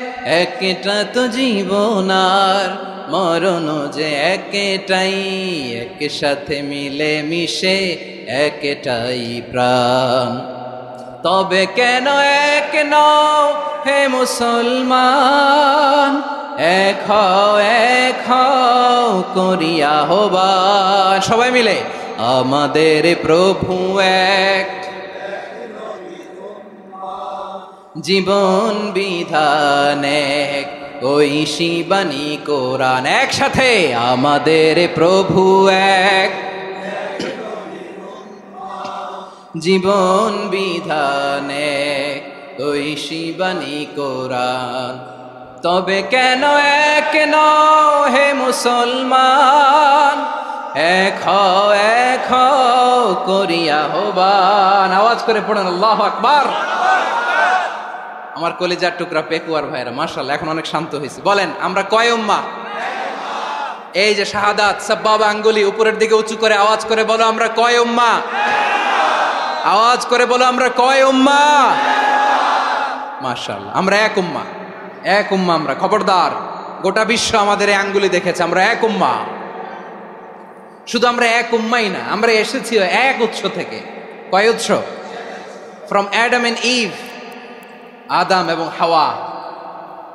একটা তো জীবন আর মরণ যে একটাই, একসাথে মিলে মিশে একটাই প্রাণ। তবে কেন এক নও হে মুসলমান, এক হও করিয়া হবান। সবাই মিলে আমাদের প্রভু এক, জীবন বিধান এক, ওই শিবানী কোরআন। একসাথে আমাদের প্রভু এক, জীবন বিধান এক, ওই শিবানী কোরআন। তবে কেন এক নও হে মুসলমান, এক হও করিয়া হবান। আওয়াজ করে পড়েন আল্লাহু আকবার। আমার কলিজার টুকরা পেকুয়ার ভাইরা মাশাআল্লাহ এখন অনেক শান্ত হয়েছে। বলেন আমরা কয় উম্মাহ? এই যে শাহাদাত সাব্বাবা আঙ্গুলি উপরের দিকে উঁচু করে আওয়াজ করে বলো আমরা কয় উম্মাহ, আওয়াজ করে বলো আমরা কয় উম্মাহ। মাশাআল্লাহ, আমরা এক উম্মাহ, এক উম্মাহ আমরা। খবরদার, গোটা বিশ্ব আমাদের এই আঙ্গুলি দেখেছে, আমরা এক উম্মাহ। শুধু আমরা এক উম্মাই না, আমরা এসেছি এক উৎস থেকে। কয় উৎস? ফ্রম অ্যাডাম এন্ড ইভ, আদম এবং হাওয়া,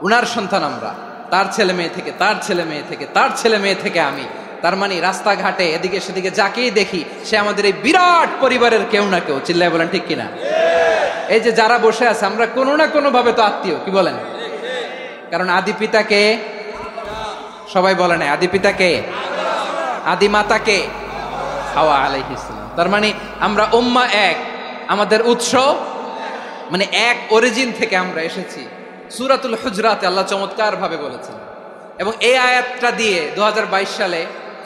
উনার সন্তান আমরা। তার ছেলে মেয়ে থেকে, তার ছেলে মেয়ে থেকে, তার ছেলে মেয়ে থেকে আমি। তার মানে রাস্তাঘাটে এদিকে সেদিকে যাকেই দেখি সে আমাদের এই বিরাট পরিবারের কেউ না কেউ। চিল্লায় বলেন ঠিক কিনা? এই যে যারা বসে আছে আমরা কোনো না কোনো ভাবে তো আত্মীয়, কি বলেন? কারণ আদি পিতাকে সবাই বলে না, আদি পিতাকে, আদি মাতাকে হাওয়া আলাইহিস সালাম। তার মানে আমরা উম্মাহ এক, আমাদের উৎস মানে এক অরিজিন থেকে আমরা এসেছি। সূরাতুল হুজরাতে আল্লাহ চমৎকার ভাবে বলেছেন, এবং এই আয়াতটা দিয়ে 2022 সালে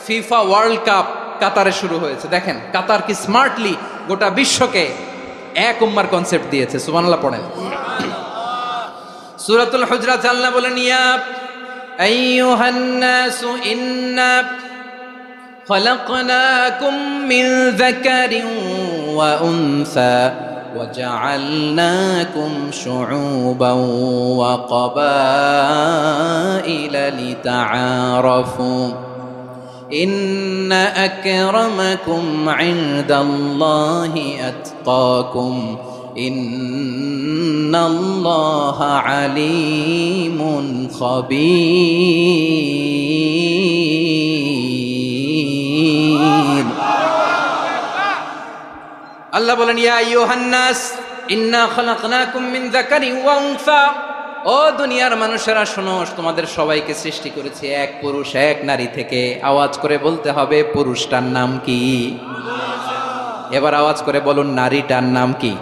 ফিফা ওয়ার্ল্ড কাপ কাতারে শুরু হয়েছে। দেখেন কাতার কি স্মার্টলি গোটা বিশ্বকে এক উম্মার কনসেপ্ট দিয়েছে। সুবহানাল্লাহ পড়েন। সূরাতুল হুজরাত আল্লাহ বলেন, ইয়া আইয়ুহান নাসু ইন্না খলাকনাকুম মিন যাকারিন ওয়া উনসা وجعلناكم شعوبا وقبائل لتعارفوا إن أكرمكم عند الله أتقاكم إن الله عليم خبير। আল্লাহ বলেন, ইয়া আইয়ুহান নাস ইন্না খলাকনাকুম মিন যাকারিন ওয়া উনসা, ও দুনিয়ার মানুষেরা শোনো, তোমাদের সবাইকে সৃষ্টি করেছি এক পুরুষ এক নারী থেকে। আওয়াজ করে বলতে হবে পুরুষটার নাম কি? এবার আওয়াজ করে বলুন নারীটার নাম কি?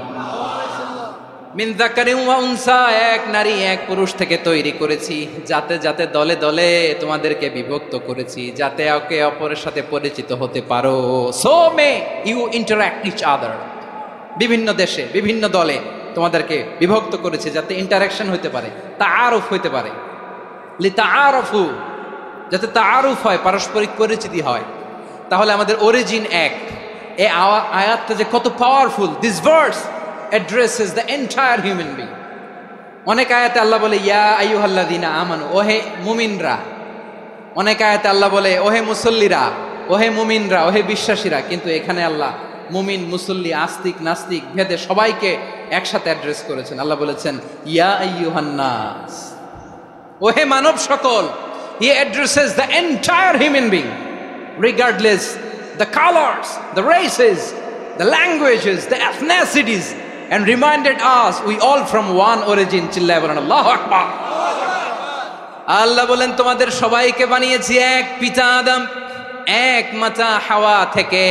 মিন যাকারিন ওয়া উনসা, এক নারী এক পুরুষ থেকে তৈরি করেছি। যাতে যাতে দলে দলে তোমাদেরকে বিভক্ত করেছি, যাতে একে অপরের সাথে পরিচিত হতে পারো। So may you interact each other. বিভিন্ন দেশে বিভিন্ন দলে তোমাদেরকে বিভক্ত করেছে যাতে ইন্টারাকশন হতে পারে, তাআরুফ হতে পারে। লিতাআরফু, যাতে তাআরুফ হয়, পারস্পরিক পরিচিতি হয়। তাহলে আমাদের অরিজিন এক। এই আয়াতটা যে কত powerful! This verse addresses the entire human being. অনেক আয়াতে আল্লাহ বলে ইয়া আইয়ুহাল্লাযীনা আমানু, ওহে মুমিনরা। অনেক আয়াতে আল্লাহ বলে ওহে মুসল্লিরা, ওহে মুমিনরা, ওহে বিশ্বাসীরা। কিন্তু এখানে আল্লাহ মুমিন মুসল্লি আস্তিক নাস্তিক ভেদে সবাইকে একসাথে অ্যাড্রেস করেছেন। আল্লাহ বলেছেন ইয়া আইয়ুহান নাস, ওহে মানব সকল। He addresses the entire human being regardless the colors, the races, the languages, the ethnicities, and reminded us we all from one origin. চিল্লায় বলেন আল্লাহু আকবার। আল্লাহ বলেন তোমাদের সবাইকে বানিয়েছি এক পিতা আদম, এক মাতা হাওয়া থেকে।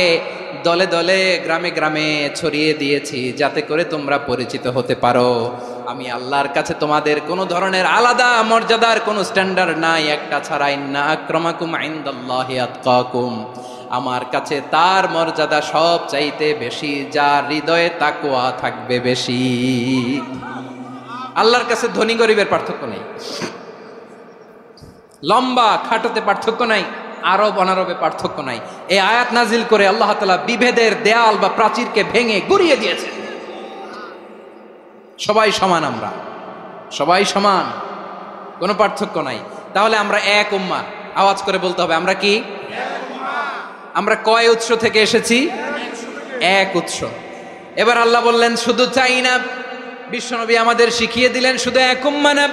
দলে দলে গ্রামে গ্রামে ছড়িয়ে দিয়েছি যাতে করে তোমরা পরিচিত হতে পারো। আমি আল্লাহর কাছে তোমাদের কোনো ধরনের আলাদা মর্যাদার কোনো স্ট্যান্ডার্ড নাই, একটা ছাড়া। ইন্না আক্রামাকুম ইনদাল্লাহি আতকাকুম, আমার কাছে তার মর্যাদা সব চাইতে বেশি যার হৃদয়ে তাকওয়া থাকবে বেশি। আল্লাহর কাছে ধনী গরিবের পার্থক্য নেই, লম্বা খাটোতে পার্থক্য নাই, আরব অনারবে পার্থক্য নাই। এই আয়াত নাজিল করে আল্লাহ তাআলা বিভেদের দেয়াল বা প্রাচীরকে ভেঙে গুড়িয়ে দিয়েছেন। সবাই সমান, আমরা সবাই সমান, কোনো পার্থক্য নাই। তাহলে আমরা এক উম্মাহ। আওয়াজ করে বলতে হবে আমরা কি? আমরা কয় উৎস থেকে এসেছি? এক উৎস। এবার আল্লাহ বললেন শুধু চাই না, বিশ্বনবী আমাদের শিখিয়ে দিলেন শুধু এক উম্মাহ না,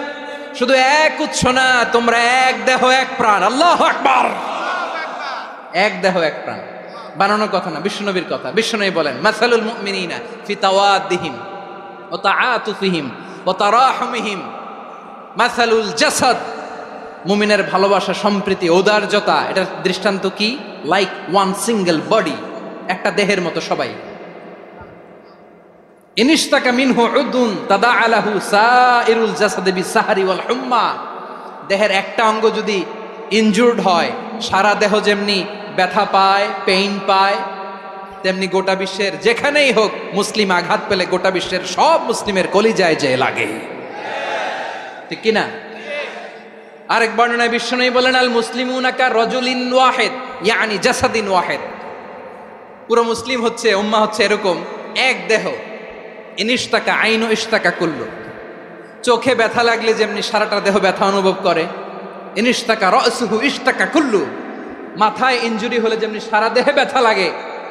শুধু এক উৎস না, তোমরা এক দেহ এক প্রাণ। আল্লাহু আকবার। এক দেহ এক প্রাণ বানানোর কথা না, বিশ্বনবীর কথা। বিশ্বনবী বলেন মাসালুল মুমিনিনা ফি তাওয়াদ্দিহিম ওয়া তাআতুফিহিম ওয়া তারাহুমিহিম মাসালুল জাসাদ। মুমিনের ভালোবাসা, সম্প্রীতি, ঔদার্যতা, এটার দৃষ্টান্ত কি? লাইক ওয়ান সিঙ্গেল বডি, একটা দেহের মতো সবাই। ইনিশতাকা মিনহু উদুন তাদাআলাহু সাইরুল জাসাদি বিসাহরি ওয়াল হুম্মা। দেহের একটা অঙ্গ যদি ইনজুর্ড হয়, সারা দেহ যেমনি ব্যথা পায়, পেইন পায়, তেমনি গোটা বিশ্বের যেখানেই হোক মুসলিম আঘাত পেলে গোটা বিশ্বের সব মুসলিমের কলিজায় যে লাগে, ঠিক কিনা? আরেক বর্ণনায় বিশ্বনবী বলেন, আল মুসলিমুনা কা রাজুলিন ওয়াহিদ ইয়ানি জাসাদিন ওয়াহিদ। পুরো মুসলিম হচ্ছে, উম্মাহ হচ্ছে এরকম এক দেহ। ইনিশতাকা আইনু ইশতাকা কুল্লু। চোখে ব্যথা লাগলে যেমনি সারাটা দেহ ব্যথা অনুভব করে, ইনিশতাকা রাসুহু ইশতাকা কুল্লু। মাথায় ইনজুরি হলে যেমনি সারা দেহে ব্যথা লাগে,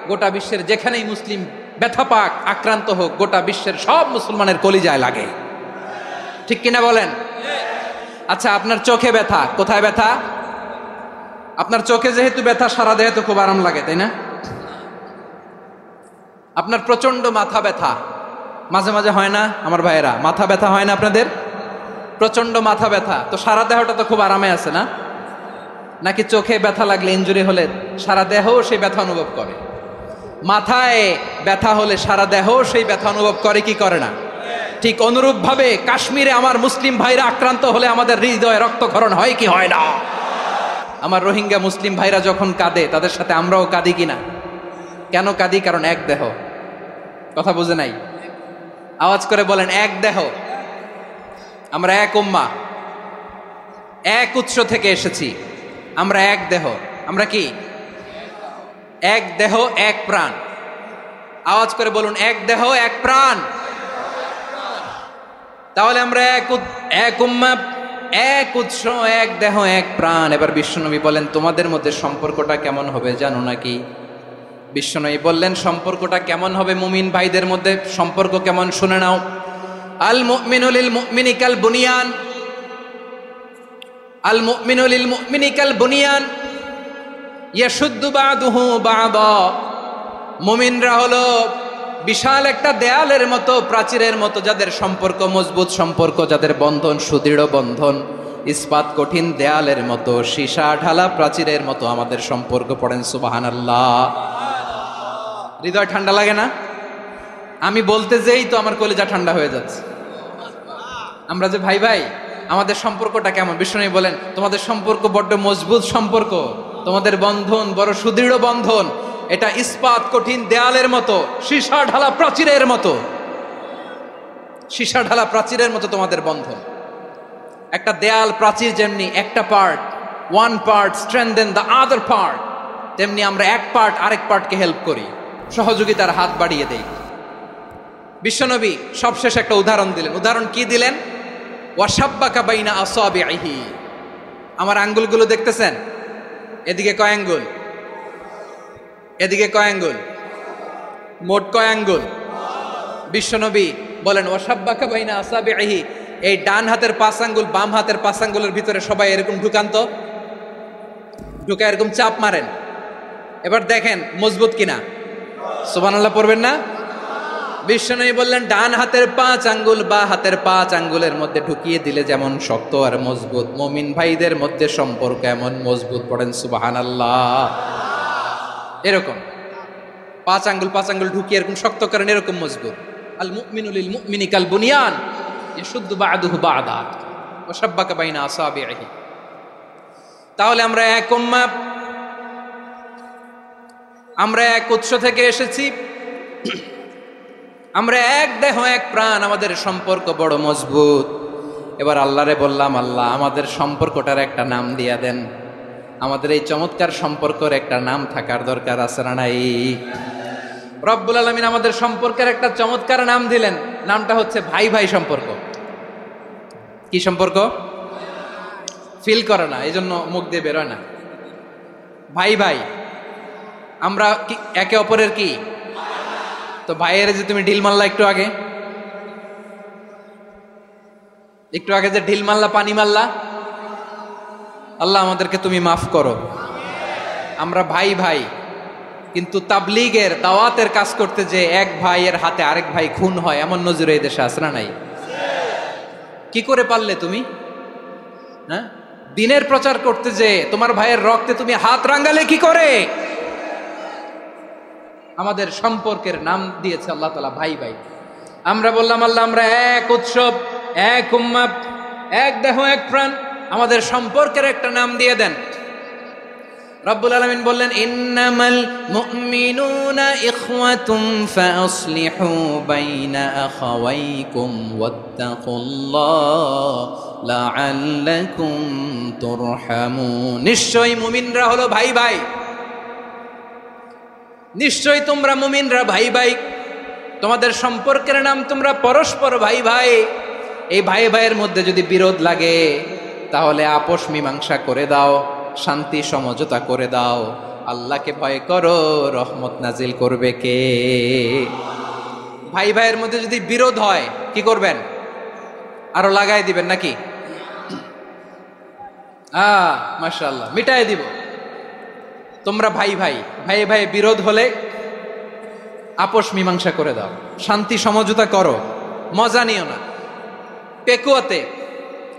গোটা বিশ্বের যেখানেই মুসলিম ব্যথা পাক, আক্রান্ত হোক, গোটা বিশ্বের সব মুসলমানের কলিজায় লাগে। ঠিক কিনা বলেন? আচ্ছা, আপনার চোখে ব্যথা, কোথায় ব্যথা? আপনার চোখে যেহেতু ব্যথা, সারা দেহে তো খুব আরাম লাগে, তাই না? আপনার প্রচন্ড মাথা ব্যথা মাঝে মাঝে হয় না আমার ভাইয়েরা? মাথা ব্যথা হয় না আপনাদের? প্রচন্ড মাথা ব্যথা, তো সারা দেহটা তো খুব আরামে আছে না? নাকি চোখে ব্যথা লাগলে, ইনজুরি হলে সারা দেহ সেই ব্যথা অনুভব করে? মাথায় ব্যথা হলে সারা দেহ সেই ব্যথা অনুভব করে কি করে না? ঠিক অনুরূপ ভাবে কাশ্মীরে আমার মুসলিম ভাইরা আক্রান্ত হলে আমাদের হৃদয়ে রক্তক্ষরণ হয় কি হয় না? আমার রোহিঙ্গা মুসলিম ভাইরা যখন কাঁদে, তাদের সাথে আমরাও কাঁদি কিনা? কেন কাঁদি? কারণ এক দেহ। কথা বুঝে নাই? আওয়াজ করে বলেন, এক দেহ। আমরা এক উম্মাহ, এক উৎস থেকে এসেছি, আমরা এক দেহ। আমরা কি? এক দেহ এক প্রাণ। আওয়াজ করে বলুন, এক দেহ এক প্রাণ। তাহলে আমরা এক উম্মাহ, এক উৎস, এক দেহ এক প্রাণ। এবার বিশ্বনবী বলেন, তোমাদের মধ্যে সম্পর্কটা কেমন হবে জানো নাকি? বিশ্বনবী বললেন, সম্পর্কটা কেমন হবে মুমিন ভাইদের মধ্যে? সম্পর্ক কেমন শুনে নাও। আল মুমিনু লিল মুমিনি কাল বুনিয়ান, আল মুমিনু লিল মুমিনি কাল বুনিয়ান ইয়াশুদ্দু বাদুহু বাদা। মুমিনরা হলো বিশাল একটা দেয়ালের মতো, প্রাচীরের মতো, যাদের সম্পর্ক মজবুত সম্পর্ক, যাদের বন্ধন সুদৃঢ় বন্ধন, ইস্পাত কঠিন দেয়ালের মতো, সীসা ঢালা প্রাচীরের মতো আমাদের সম্পর্ক। পড়েন সুবহানাল্লাহ। হৃদয় ঠান্ডা লাগে না? আমি বলতে যেই তো আমার কলিজা ঠান্ডা হয়ে যাচ্ছে। আমরা যে ভাই ভাই, আমাদের সম্পর্কটা কেমন? বিশ্বনবী বলেন, তোমাদের সম্পর্ক বড্ড মজবুত সম্পর্ক, তোমাদের বন্ধন বড় সুদৃঢ় বন্ধন, এটা ইস্পাত কঠিন দেয়ালের মতো, সীসা ঢালা প্রাচীরের মতো, সীসা ঢালা প্রাচীরের মতো তোমাদের বন্ধন। একটা দেয়াল প্রাচীর যেমনি একটা part, one part strengthen the other part, তেমনি আমরা এক পার্ট আরেক পার্টকে হেল্প করি, সহযোগিতার হাত বাড়িয়ে দেই। বিশ্বনবী সবশেষ একটা উদাহরণ দিলেন। উদাহরণ কি দিলেন? ওয়াশাব্বাকা বাইনা আসাবিহি। আমার আঙ্গুলগুলো দেখতেছেন? এদিকে কয় আঙ্গুল? এদিকে কয় আঙ্গুল? মোট কয় আঙ্গুল? বিশ্বনবী বলেন, ওয়াশাব্বাকা বাইনা আসাবিহি। এই ডান হাতের 5 আঙ্গুল বাম হাতের 5 আঙ্গুলের ভিতরে সবাই এরকম ঢুকান তো, ঢুকা এরকম চাপ মারেন। এবার দেখেন মজবুত কিনা। সুবহানাল্লাহ পড়বেন না? বিশ্বনবী বললেন, ডান হাতের 5 আঙ্গুল বা হাতের 5 আঙ্গুলের মধ্যে ঢুকিয়ে দিলে যেমন শক্ত আর মজবুত, মুমিন ভাইদের মধ্যে সম্পর্ক এমন মজবুত। পড়েন সুবহানাল্লাহ। এরকম 5 আঙ্গুল ঢুকিয়ে এরকম শক্ত করেন, এরকম মজবুত। আল মুমিনু লিল মুমিনি কাল বুনিয়ান ইয়াশুদ্দু বা'দুহু বা'দা ওয়া শাব্বাকা বাইনা আসাবিহি। তাহলে আমরা এক উম্মাহ, আমরা এক উৎস থেকে এসেছি, আমরা এক দেহ এক প্রাণ, আমাদের সম্পর্ক বড় মজবুত। এবার আল্লাহরে বললাম, আল্লাহ আমাদের সম্পর্কটার একটা নাম দিয়া দেন। আমাদের এই চমৎকার সম্পর্কের একটা নাম থাকার দরকার আছে না নাই? রব্বুল আলামিন আমাদের সম্পর্কের একটা চমৎকার নাম দিলেন। নামটা হচ্ছে ভাই ভাই সম্পর্ক। কি সম্পর্ক? ফিল করে না, এই জন্য মুখ দিয়ে বেরোয় না। ভাই ভাই, আমরা একে অপরের কি? তো ভাইয়ের যে তুমি ঢিল মারলা একটু আগে যে ঢিল মারলা, পানি মারলা, আল্লাহ আমাদেরকে তুমি মাফ করো। আমরা ভাই ভাই, কিন্তু তাবলীগের দাওয়াতের কাজ করতে যে এক ভাইয়ের হাতে আরেক ভাই খুন হয়, এমন নজির এই দেশে আছে না নাই? কি করে পারলে তুমি? হ্যাঁ, দিনের প্রচার করতে যে তোমার ভাইয়ের রক্তে তুমি হাত রাঙ্গালে কি করে? আমাদের সম্পর্কের নাম দিয়েছে আল্লাহ তাআলা ভাই ভাই। আমরা বললাম, আল্লাহ আমরা এক উৎসব, এক উম্মাহ, এক দেহ এক প্রাণ, আমাদের সম্পর্কের একটা নাম দিয়ে দেন। রব্বুল আলামিন বললেন, ইন্নামাল মুমিনুনা ইখওয়াতুম ফাসলিহু বাইনা আখাওয়াইকুম ওয়াত্তাকুল্লাহ লাআল্লাকুম তুরহামুন। নিশ্চয়ই মুমিনরা হলো ভাই ভাই, নিশ্চয়ই তোমরা মুমিনরা ভাই ভাই, তোমাদের সম্পর্কের নাম তোমরা পরস্পর ভাই ভাই। এই ভাই ভাইয়ের মধ্যে যদি বিরোধ লাগে তাহলে আপোষ মীমাংসা করে দাও, শান্তি সমঝোতা করে দাও। আল্লাহকে ভয় করো, রহমত নাজিল করবে কে? ভাই ভাইয়ের মধ্যে যদি বিরোধ হয় কি করবেন? আরো লাগাই দিবেন নাকি? মাশাআল্লাহ, মিটাই দিব। তোমরা ভাই ভাই, ভাই ভাই বিরোধ হলে আপোষ মীমাংসা করে দাও, শান্তি সমঝোতা করো, মজা নিও না। পেকুয়াতে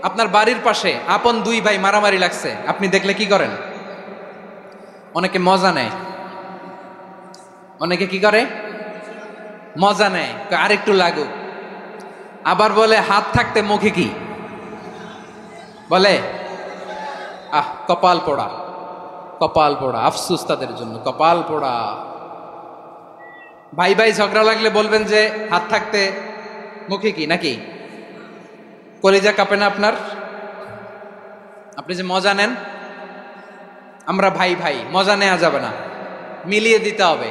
আপনার বাড়ির পাশে আপন দুই ভাই মারামারি লাগছে, আপনি দেখলে কি করেন? অনেকে মজা নেয়, অনেকে কি করে? মজা নেয়, আরেকটু লাগুক। আবার বলে হাত থাকতে মুখে কি বলে? কপাল পোড়া, কপাল পোড়া, আফসুস তাদের জন্য, কপাল পোড়া। ভাই ভাই ঝগড়া লাগলে বলবেন যে হাত থাকতে মুখে কি, নাকি? কলিজা কাঁপে না আপনার? আপনি যে মজা নেন, আমরা ভাই ভাই, মজা নেওয়া যাবে না, মিলিয়ে দিতে হবে।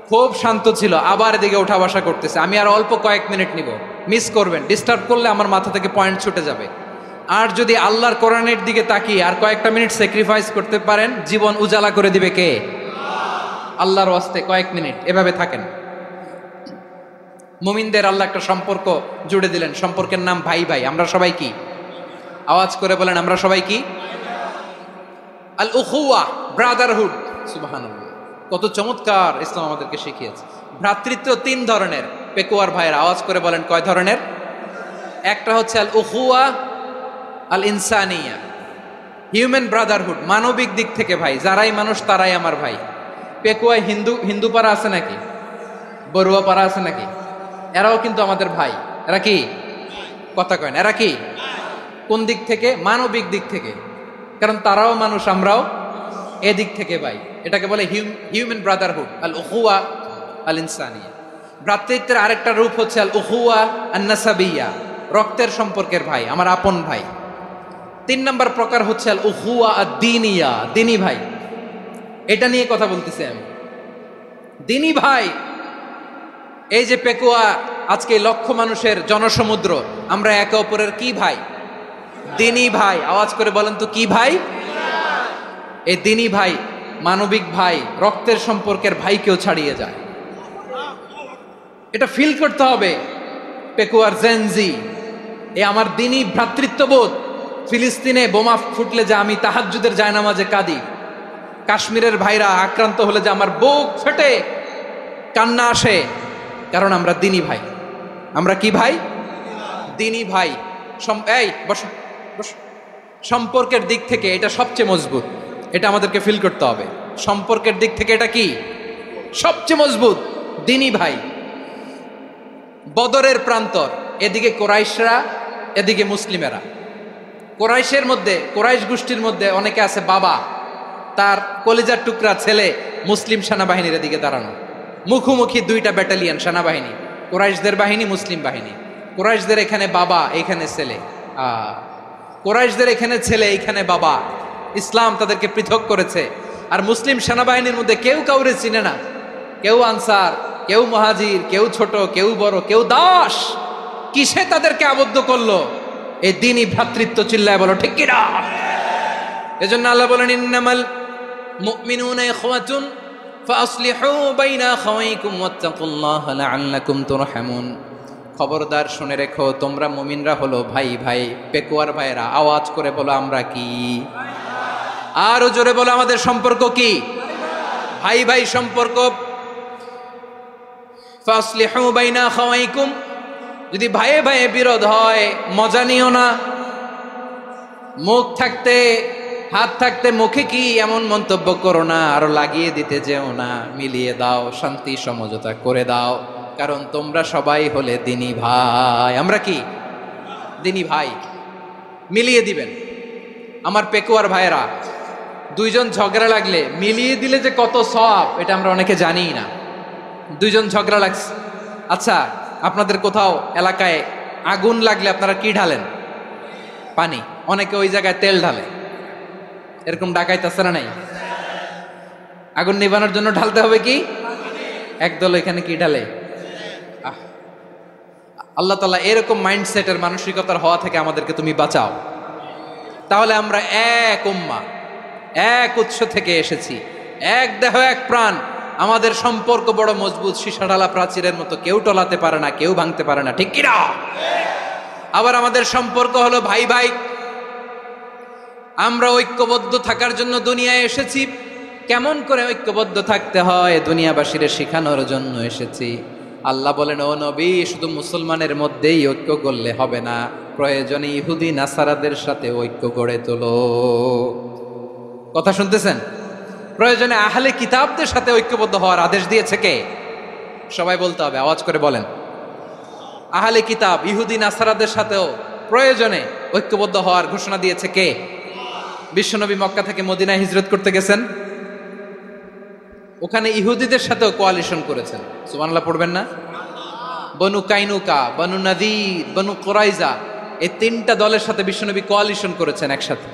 খুব শান্ত ছিল, আবার এদিকে উঠা বসা করতেছে, আমি আর অল্প কয়েক মিনিট নিব, মিস করবেন। ডিস্টার্ব করলে আমার মাথা থেকে পয়েন্ট ছুটে যাবে। আর যদি আল্লাহর কোরআনের দিকে তাকিয়ে আর কয়েকটা মিনিট স্যাক্রিফাইস করতে পারেন, জীবন উজালা করে দিবে কে? আল্লাহর ওয়াস্তে কয়েক মিনিট এভাবে থাকেন। মুমিনদের আল্লাহ একটা সম্পর্ক জুড়ে দিলেন, সম্পর্কের নাম ভাই ভাই। আমরা সবাই কি? আওয়াজ করে বলেন, আমরা সবাই কি? আল উখুয়া, ব্রাদারহুড। সুবহানাল্লাহ, কত চমৎকার ইসলাম আমাদেরকে শিখিয়েছে। ভ্রাতৃত্ব তিন ধরনের। পেকুয়ার ভাইয়ের আওয়াজ করে বলেন, কয় ধরনের? একটা হচ্ছে আল উখুয়া আল ইনসানিয়া, হিউম্যান ব্রাদারহুড, মানবিক দিক থেকে ভাই, যারাই মানুষ তারাই আমার ভাই। পেকুয়ায় হিন্দু পাড়া আছে নাকি? বড়ুয়া পাড়া আছে নাকি? এরাও কিন্তু আমাদের ভাই। এরা কি? কথা কয় না, এরা কি? কোন দিক থেকে? মানবিক দিক থেকে, কারণ তারাও মানুষ, আমরাও এদিক থেকে ভাই। এটাকে বলে হিউম্যান ব্রাদারহুড, আল উখুয়া আল ইনসানিয়া। ভ্রাতৃত্বের আরেকটা রূপ হচ্ছে আল উখুয়া আন নাসাবিয়া, রক্তের সম্পর্কের ভাই, আমার আপন ভাই। তিন নম্বর প্রকার হচ্ছে আল উখুয়া আদ দীনিয়া, দিনী ভাই। এটা নিয়ে কথা বলতেছি আমি, দিনী ভাই। এই যে পেকুয়া, আজকে লক্ষ মানুষের জনসমুদ্র, আমরা একে অপরের কি ভাই? দিনী ভাই। আওয়াজ করে বলেন তো, কি ভাই? এই দিনী ভাই, মানবিক ভাই, রক্তের সম্পর্কের ভাইকেও ছাড়িয়ে যায়। এটা ফিল করতে হবে। পেকুয়ার জেনজি, এ আমার দিনী ভ্রাতৃত্ববোধ। ফিলিস্তিনে বোমা ফুটলে যে আমি তাহাজ্জুদের জায়নামাজে কাঁদি, কাশ্মীরের ভাইরা আক্রান্ত হলে যে আমার বুক ফেটে কান্না আসে, কারণ আমরা দিনী ভাই। আমরা কি ভাই? দিনী ভাই। এই বসো বসো। সম্পর্কের দিক থেকে এটা সবচেয়ে মজবুত, এটা আমাদেরকে ফিল করতে হবে। সম্পর্কের দিক থেকে এটা কি? সবচেয়ে মজবুত, দিনী ভাই। বদরের প্রান্তর, এদিকে কোরাইশরা, এদিকে মুসলিমেরা। কোরাইশের মধ্যে, কোরাইশ গোষ্ঠীর মধ্যে অনেকে আছে বাবা, তার কলিজার টুকরা ছেলে মুসলিম সেনাবাহিনীর এদিকে দাঁড়ানো, মুখোমুখি দুইটা ব্যাটালিয়ন সেনাবাহিনী, কোরাইশদের বাহিনী, মুসলিম বাহিনী। কোরাইশদের এখানে বাবা, এখানে ছেলে। কোরাইশদের এখানে ছেলে, এখানে বাবা। ইসলাম তাদেরকে পৃথক করেছে। আর মুসলিম সেনাবাহিনীর মধ্যে কেউ কাউরে চিনে না, কেউ আনসার, কেউ মুহাজির, কেউ ছোট, কেউ বড়, কেউ দাস। কিসে তাদেরকে আবদ্ধ করলো? এই দিনই ভ্রাতৃত্ব। চিল্লায় বলো ঠিক কিনা? এজন্য আল্লাহ বলেন, ইন্নামাল মুমিনুনা ইখওয়াতুন ফাসলিহু বাইনা আখাওয়াইকুম ওয়াত্তাকুল্লাহা লাআল্লাকুম তুরহামুন। খবরদার শুনে রেখো, তোমরা মুমিনরা হলো ভাই ভাই। পেকুয়ার ভাইরা আওয়াজ করে বলো, আমরা কি? আরো জোরে বলো, আমাদের সম্পর্ক কি? ভাই ভাই সম্পর্ক। ফাসলিহু বাইনা আখাওয়াইকুম, যদি ভাইয়ে ভাইয়ে বিরোধ হয় মজা নিও না। মুখ থাকতে, হাত থাকতে মুখে কি এমন মন্তব্য করো না, আরো লাগিয়ে দিতে যেও না। মিলিয়ে দাও, শান্তি সমঝোতা করে দাও, কারণ তোমরা সবাই হলে দিনী ভাই। আমরা কি? দিনী ভাই। মিলিয়ে দিবেন। আমার পেকুয়ার ভাইয়েরা, দুইজন ঝগড়া লাগলে মিলিয়ে দিলে যে কত সওয়াব, এটা আমরা অনেকে জানি না। দুইজন ঝগড়া লাগছে, আচ্ছা আপনাদের কোথাও এলাকায় আগুন লাগলে আপনারা কি ঢালেন? পানি, অনেকে ওই জায়গায় তেল ঢালে, এরকম ডাকাইতে আছে না নাই? আগুন নিভানোর জন্য ঢালতে হবে কি? একদল এখানে কি ঢালে? আল্লাহ তাআলা এরকম মাইন্ডসেটের মানসিকতার হওয়া থেকে আমাদেরকে তুমি বাঁচাও। তাহলে আমরা এক উম্মাহ, এক উৎস থেকে এসেছি, এক দেহ এক প্রাণ, আমাদের সম্পর্ক বড় মজবুত, সীসাঢালা প্রাচীরের মতো, কেউ টলাতে পারে না, কেউ ভাঙতে পারে না, ঠিক কিনা? আবার আমাদের সম্পর্ক হলো ভাই ভাই, আমরা ঐক্যবদ্ধ থাকার জন্য দুনিয়ায় এসেছি। কেমন করে ঐক্যবদ্ধ থাকতে হয় দুনিয়াবাসীর শেখানোর জন্য এসেছি। আল্লাহ বলেন, ও নবী, শুধু মুসলমানের মধ্যেই ঐক্য করলে হবে না, প্রয়োজনে ইহুদি নাসারাদের সাথে ঐক্য গড়ে তোলো। কথা শুনতেছেন? প্রয়োজনে আহলে কিতাবদের সাথে ঐক্যবদ্ধ হওয়ার আদেশ দিয়েছে কে? সবাই বলতে হবে, আওয়াজ করে বলেন। আহলে কিতাব ইহুদি নাসারাদের সাথেও প্রয়োজনে ঐক্যবদ্ধ হওয়ার ঘোষণা দিয়েছে কে? বিশ্বনবী মক্কা থেকে মদিনায় হিজরত করতে গেছেন, ওখানে ইহুদিদের সাথেও কোয়ালিশন করেছেন। সুবহানাল্লাহ পড়বেন না? বনু কাইনুকা, বনু নাদির, বনু কুরাইজা, এই তিনটা দলের সাথে বিশ্বনবী কোয়ালিশন করেছেন একসাথে,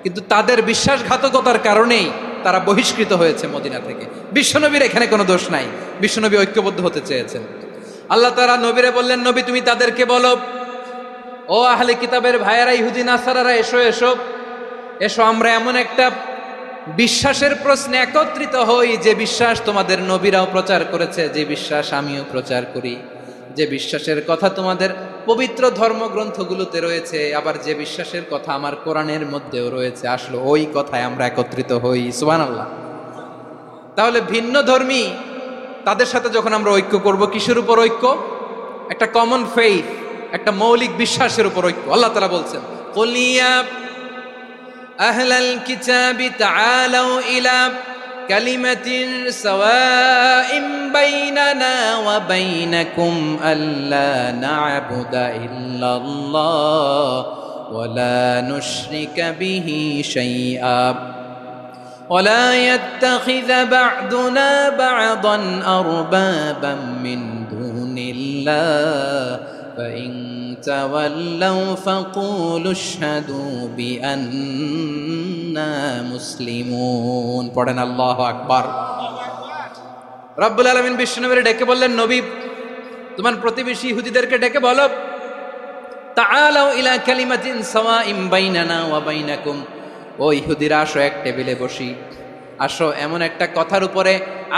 কিন্তু তাদের বিশ্বাসঘাতকতার কারণেই তারা বহিষ্কৃত হয়েছে মদিনা থেকে। বিশ্বনবীর এখানে কোনো দোষ নাই, বিশ্বনবী ঐক্যবদ্ধ হতে চেয়েছেন। আল্লাহ তাআলা নবীরে বললেন, নবী তুমি তাদেরকে বলো, ও আহলে কিতাবের ভাইয়েরা, ইহুদি নাসারারা, এসো এসো এসো, আমরা এমন একটা বিশ্বাসের প্রশ্নে একত্রিত হই যে বিশ্বাস তোমাদের নবীরাও প্রচার করেছে, যে বিশ্বাস আমিও প্রচার করি, যে বিশ্বাসের কথা তোমাদের পবিত্র ধর্মগ্রন্থগুলোতে রয়েছে, আবার যে বিশ্বাসের কথা আমার কোরআনের মধ্যেও রয়েছে, আসলে ওই কথায় আমরা একত্রিত হই। সুবহানাল্লাহ। তাহলে ভিন্ন ধর্মী তাদের সাথে যখন আমরা ঐক্য করব, কিসের উপর ঐক্য? একটা কমন ফেইথ, একটা মৌলিক বিশ্বাসের উপর ঐক্য। আল্লাহ তাআলা বলছেন, কুল ইয়া আহলাল কিতাবি তাআলাউ ইলা কালিমাতিন সাওয়াইন বাইনানা ওয়া বাইনাকুম আল্লা না'বুদা ইল্লাল্লাহ ওয়া লা নুশরিকা বিহি শাইআ ওয়া লা ইয়াত্তাখিযা বা'দুনা বা'দান আরবাবাম মিন দুনিল্লাহ ফাইন তাওয়াল্লাউ ফাকুলু আশহাদু বিআন্না মুসলিমুন। পড়েন আল্লাহু আকবার। রব্বুল আলামিন বিশ্বনবীকে ডেকে বললেন, নবী তোমার প্রতিবেশী ইহুদিদেরকে ডেকে বলো, তাআলাউ ইলা কালিমাতিন সাওয়াইন বাইনানা ওয়া বাইনাকুম, ও ইহুদিরা আসো, এক টেবিলে বসি, আসো এমন একটা কথার উপরে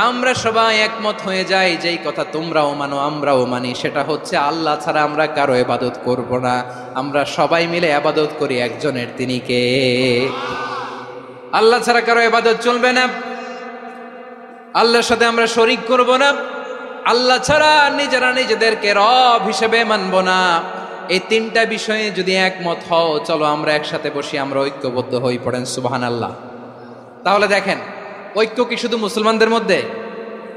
আমরা সবাই একমত হয়ে যাই, যেই কথা তোমরাও মানো আমরাও মানি, সেটা হচ্ছে আল্লাহ ছাড়া আমরা কারো ইবাদত করব না, আমরা সবাই মিলে ইবাদত করি একজনের, তিনি কে? আল্লাহ ছাড়া কারো ইবাদত চলবে না, আল্লাহর সাথে আমরা শরীক করব না, আল্লাহ ছাড়া নিজেরা নিজেদেরকে রব হিসেবে মানব না। এই তিনটা বিষয়ে যদি একমত হও, চলো আমরা একসাথে বসি, আমরা ঐক্যবদ্ধ হই। পড়েন সুবহানাল্লাহ। তাহলে দেখেন, ঐক্য কি শুধু মুসলমানদের মধ্যে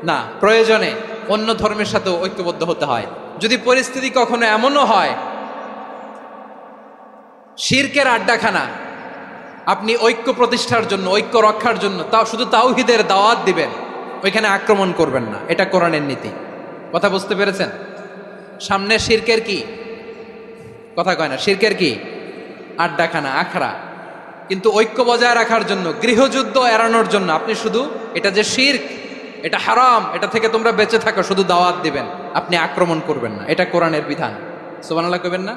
না, প্রয়োজনে অন্য ধর্মের সাথেও ঐক্যবদ্ধ হতে হয়। যদি পরিস্থিতি কখনো এমনও হয় শিরকের আড্ডাখানা, আপনি ঐক্য প্রতিষ্ঠার জন্য, ঐক্য রক্ষার জন্য তাও শুধু তাওহীদের দাওয়াত দিবেন, ওইখানে আক্রমণ করবেন না, এটা কোরআনের নীতি। কথা বুঝতে পেরেছেন? সামনে শিরকের কি কথা কয় না, শিরকের কি আড্ডাখানা, আখড়া, কিন্তু ঐক্য বজায় রাখার জন্য, গৃহযুদ্ধ এড়ানোর জন্য আপনি শুধু এটা যে শিরক, এটা হারাম, এটা থেকে তোমরা বেঁচে থাকো, শুধু দাওয়াত দিবেন, আপনি আক্রমণ করবেন না, এটা কোরআনের বিধান। সুবহানাল্লাহ কইবেন না?